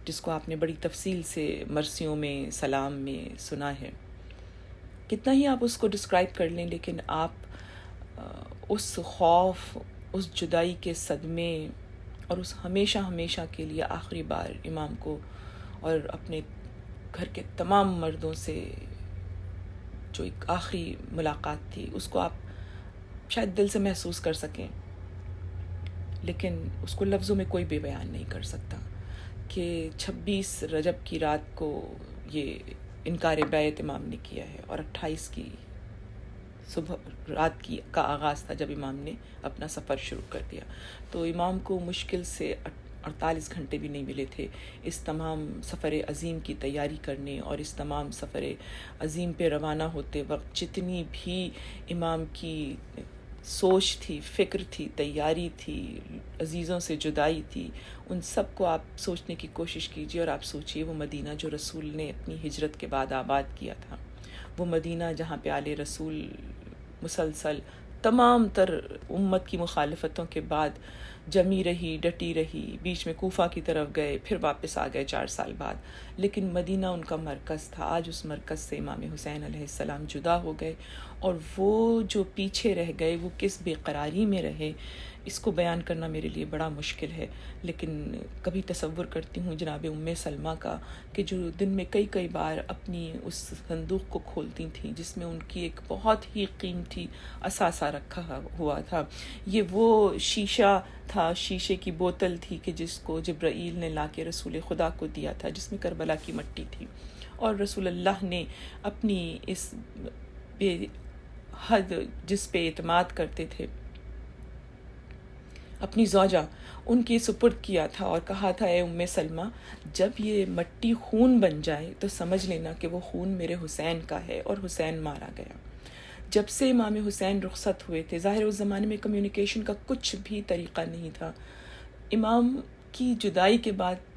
جس کو آپ نے بڑی تفصیل سے مرثیوں میں سلام میں سنا ہے، کتنا ہی آپ اس کو ڈسکرائب کر لیں لیکن آپ اس خوف، اس جدائی کے صدمے اور اس ہمیشہ ہمیشہ کے لیے آخری بار امام کو اور اپنے گھر کے تمام مردوں سے جو ایک آخری ملاقات تھی اس کو آپ شاید دل سے محسوس کر سکیں، لیکن اس کو لفظوں میں کوئی بھی بیان نہیں کر سکتا کہ 26 رجب کی رات کو یہ انکار بیعت امام نے کیا ہے، اور 28 کی صبح رات کا آغاز تھا جب امام نے اپنا سفر شروع کر دیا۔ تو امام کو مشکل سے 48 گھنٹے بھی نہیں ملے تھے اس تمام سفر عظیم کی تیاری کرنے، اور اس تمام سفر عظیم پہ روانہ ہوتے وقت جتنی بھی امام کی سوچ تھی، فکر تھی، تیاری تھی، عزیزوں سے جدائی تھی، ان سب کو آپ سوچنے کی کوشش کیجیے، اور آپ سوچئے وہ مدینہ جو رسول نے اپنی ہجرت کے بعد آباد کیا تھا، وہ مدینہ جہاں پہ آل رسول مسلسل تمام تر امت کی مخالفتوں کے بعد جمی رہی، ڈٹی رہی، بیچ میں کوفہ کی طرف گئے، پھر واپس آ گئے 4 سال بعد، لیکن مدینہ ان کا مرکز تھا۔ آج اس مرکز سے امام حسین علیہ السلام جدا ہو گئے، اور وہ جو پیچھے رہ گئے وہ کس بے قراری میں رہے، اس کو بیان کرنا میرے لیے بڑا مشکل ہے، لیکن کبھی تصور کرتی ہوں جناب ام سلمہ کا کہ جو دن میں کئی بار اپنی اس صندوق کو کھولتی تھیں جس میں ان کی ایک بہت ہی قیمتی اثاثہ رکھا ہوا تھا، یہ وہ شیشہ تھا، شیشے کی بوتل تھی کہ جس کو جبرائیل نے لا کے رسول خدا کو دیا تھا، جس میں کربلا کی مٹی تھی، اور رسول اللہ نے اپنی اس بے حد جس پہ اعتماد کرتے تھے اپنی زوجہ ان کی سپرد کیا تھا، اور کہا تھا اے ام سلمہ جب یہ مٹی خون بن جائے تو سمجھ لینا کہ وہ خون میرے حسین کا ہے، اور حسین مارا گیا۔ جب سے امام حسین رخصت ہوئے تھے، ظاہر اس زمانے میں کمیونیکیشن کا کچھ بھی طریقہ نہیں تھا، امام کی جدائی کے بعد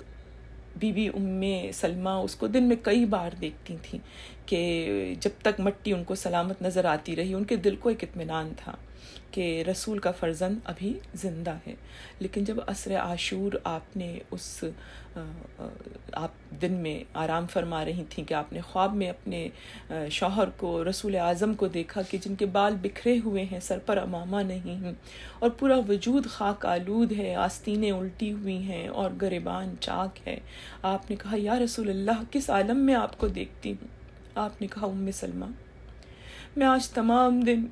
بی ام سلمہ اس کو دن میں کئی بار دیکھتی تھیں کہ جب تک مٹی ان کو سلامت نظر آتی رہی ان کے دل کو ایک اطمینان تھا کہ رسول کا فرزند ابھی زندہ ہے۔ لیکن جب عصر عاشور آپ نے آپ دن میں آرام فرما رہی تھیں کہ آپ نے خواب میں اپنے شوہر کو، رسول اعظم کو دیکھا کہ جن کے بال بکھرے ہوئے ہیں، سر پر عمامہ نہیں ہیں، اور پورا وجود خاک آلود ہے، آستینیں الٹی ہوئی ہیں اور گریبان چاک ہے، آپ نے کہا یا رسول اللہ کس عالم میں آپ کو دیکھتی ہوں؟ آپ نے کہا ام سلمہ میں آج تمام دن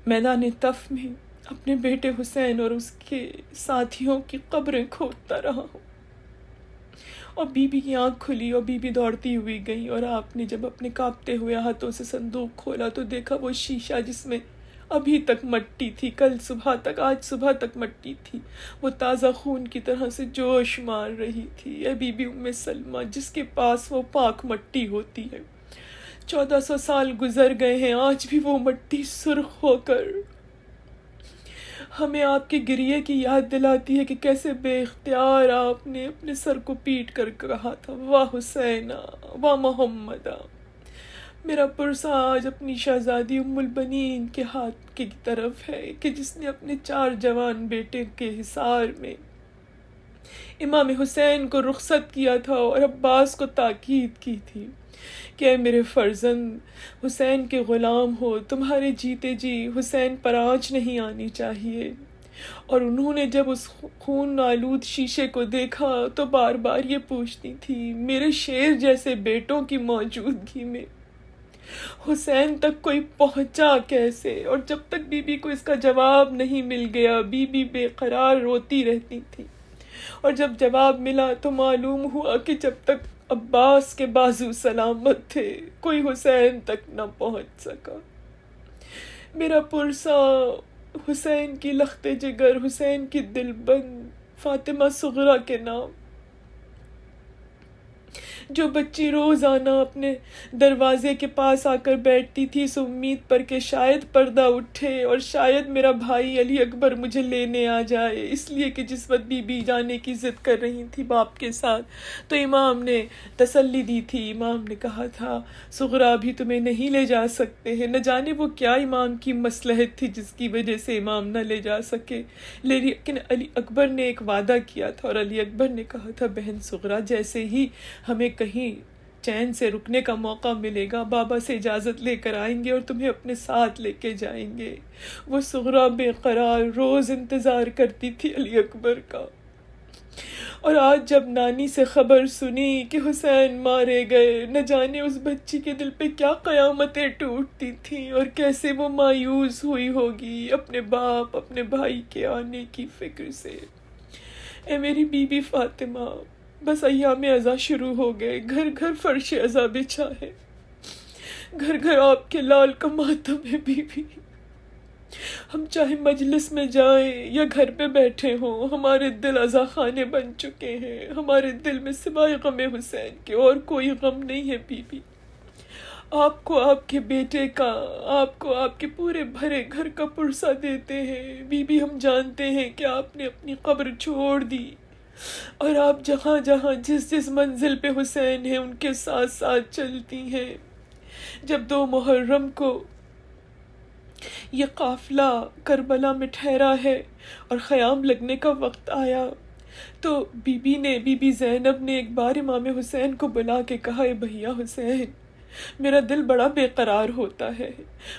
میدان تف میں اپنے بیٹے حسین اور اس کے ساتھیوں کی قبریں کھودتا رہا ہوں، اور بی کی آنکھ کھلی اور بی دوڑتی ہوئی گئی، اور آپ نے جب اپنے کانپتے ہوئے ہاتھوں سے صندوق کھولا تو دیکھا وہ شیشہ جس میں ابھی تک مٹی تھی، کل صبح تک، آج صبح تک مٹی تھی، وہ تازہ خون کی طرح سے جوش مار رہی تھی۔ اے بی ام سلمہ جس کے پاس وہ پاک مٹی ہوتی ہے، 1400 سال گزر گئے ہیں، آج بھی وہ مٹی سرخ ہو کر ہمیں آپ کے گریے کی یاد دلاتی ہے کہ کیسے بے اختیار آپ نے اپنے سر کو پیٹ کر کہا تھا واہ حسینہ واہ محمدہ، میرا پرسہ آج اپنی شہزادی ام البنین کے ہاتھ کی طرف ہے کہ جس نے اپنے 4 جوان بیٹے کے حصار میں امام حسین کو رخصت کیا تھا اور عباس کو تاکید کی تھی کہ اے میرے فرزند، حسین کے غلام ہو، تمہارے جیتے جی حسین پر آنچ نہیں آنی چاہیے۔ اور انہوں نے جب اس خون آلود شیشے کو دیکھا تو بار بار یہ پوچھتی تھی، میرے شیر جیسے بیٹوں کی موجودگی میں حسین تک کوئی پہنچا کیسے؟ اور جب تک بی بی کو اس کا جواب نہیں مل گیا، بی بی بے قرار روتی رہتی تھی، اور جب جواب ملا تو معلوم ہوا کہ جب تک عباس کے بازو سلامت تھے کوئی حسین تک نہ پہنچ سکا۔ میرا پرسا، حسین کی لخت جگر، حسین کی دل بند فاطمہ صغرا کے نام، جو بچی روزانہ اپنے دروازے کے پاس آ کر بیٹھتی تھی اس امید پر کہ شاید پردہ اٹھے اور شاید میرا بھائی علی اکبر مجھے لینے آ جائے، اس لیے کہ جس وقت بی بی جانے کی ضد کر رہی تھی باپ کے ساتھ تو امام نے تسلی دی تھی۔ امام نے کہا تھا صغرا ابھی تمہیں نہیں لے جا سکتے ہیں، نہ جانے وہ کیا امام کی مصلحت تھی جس کی وجہ سے امام نہ لے جا سکے، لیکن علی اکبر نے ایک وعدہ کیا تھا، اور علی اکبر نے کہا تھا بہن صغرا جیسے ہی ہمیں کہیں چین سے رکنے کا موقع ملے گا بابا سے اجازت لے کر آئیں گے اور تمہیں اپنے ساتھ لے کے جائیں گے۔ وہ صغرا بے قرار روز انتظار کرتی تھی علی اکبر کا، اور آج جب نانی سے خبر سنی کہ حسین مارے گئے، نہ جانے اس بچی کے دل پہ کیا قیامتیں ٹوٹتی تھیں اور کیسے وہ مایوس ہوئی ہوگی اپنے باپ اپنے بھائی کے آنے کی فکر سے۔ اے میری بی بی فاطمہ، بس ایام عزا شروع ہو گئے، گھر گھر فرش عزا بچھا ہے، گھر گھر آپ کے لال کا ماتم ہے بی بی۔ ہم چاہے مجلس میں جائیں یا گھر پہ بیٹھے ہوں، ہمارے دل عزا خانے بن چکے ہیں، ہمارے دل میں سوائے غم حسین کے اور کوئی غم نہیں ہے بی بی۔ آپ کو آپ کے بیٹے کا، آپ کو آپ کے پورے بھرے گھر کا پرسہ دیتے ہیں بی بی۔ ہم جانتے ہیں کہ آپ نے اپنی قبر چھوڑ دی اور آپ جہاں جہاں جس جس منزل پہ حسین ہیں ان کے ساتھ ساتھ چلتی ہیں۔ جب 2 محرم کو یہ قافلہ کربلا میں ٹھہرا ہے اور خیام لگنے کا وقت آیا تو بی بی زینب نے ایک بار امام حسین کو بلا کے کہا، اے بھیا حسین، میرا دل بڑا بے قرار ہوتا ہے،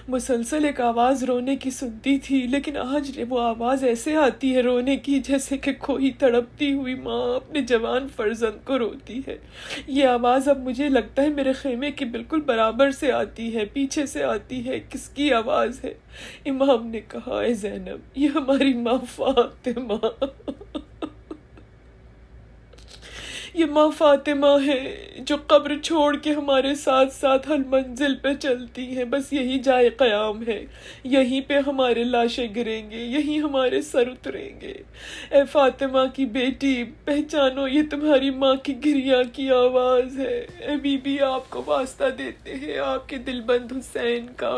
مسلسل ایک آواز رونے کی سنتی تھی، لیکن آج وہ آواز ایسے آتی ہے رونے کی جیسے کہ کوئی تڑپتی ہوئی ماں اپنے جوان فرزند کو روتی ہے۔ یہ آواز اب مجھے لگتا ہے میرے خیمے کے بالکل برابر سے آتی ہے، پیچھے سے آتی ہے، کس کی آواز ہے؟ امام نے کہا، اے زینب، یہ ہماری ماں فاطمہ، یہ ماں فاطمہ ہے جو قبر چھوڑ کے ہمارے ساتھ ساتھ ہر منزل پہ چلتی ہیں، بس یہی جائے قیام ہے، یہیں پہ ہمارے لاشیں گریں گے، یہیں ہمارے سر اتریں گے۔ اے فاطمہ کی بیٹی، پہچانو یہ تمہاری ماں کی گریہ کی آواز ہے۔ اے بی بی، آپ کو واسطہ دیتے ہیں آپ کے دل بند حسین کا،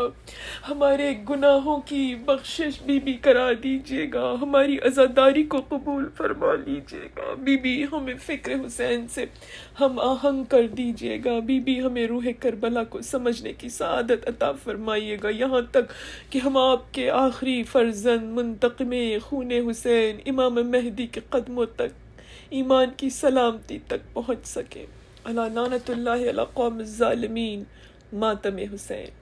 ہمارے گناہوں کی بخشش بی بی کرا دیجیے گا، ہماری عزاداری کو قبول فرما لیجیے گا بی بی، ہمیں فکر حسین سے ہم آہنگ کر دیجیے گا بی بی، ہمیں روح کربلا کو سمجھنے کی سعادت عطا فرمائیے گا، یہاں تک کہ ہم آپ کے آخری فرزند منتقم خون حسین امام مہدی کے قدموں تک ایمان کی سلامتی تک پہنچ سکیں۔ الا لعنت اللہ علی قوم الظالمین، ماتم حسین۔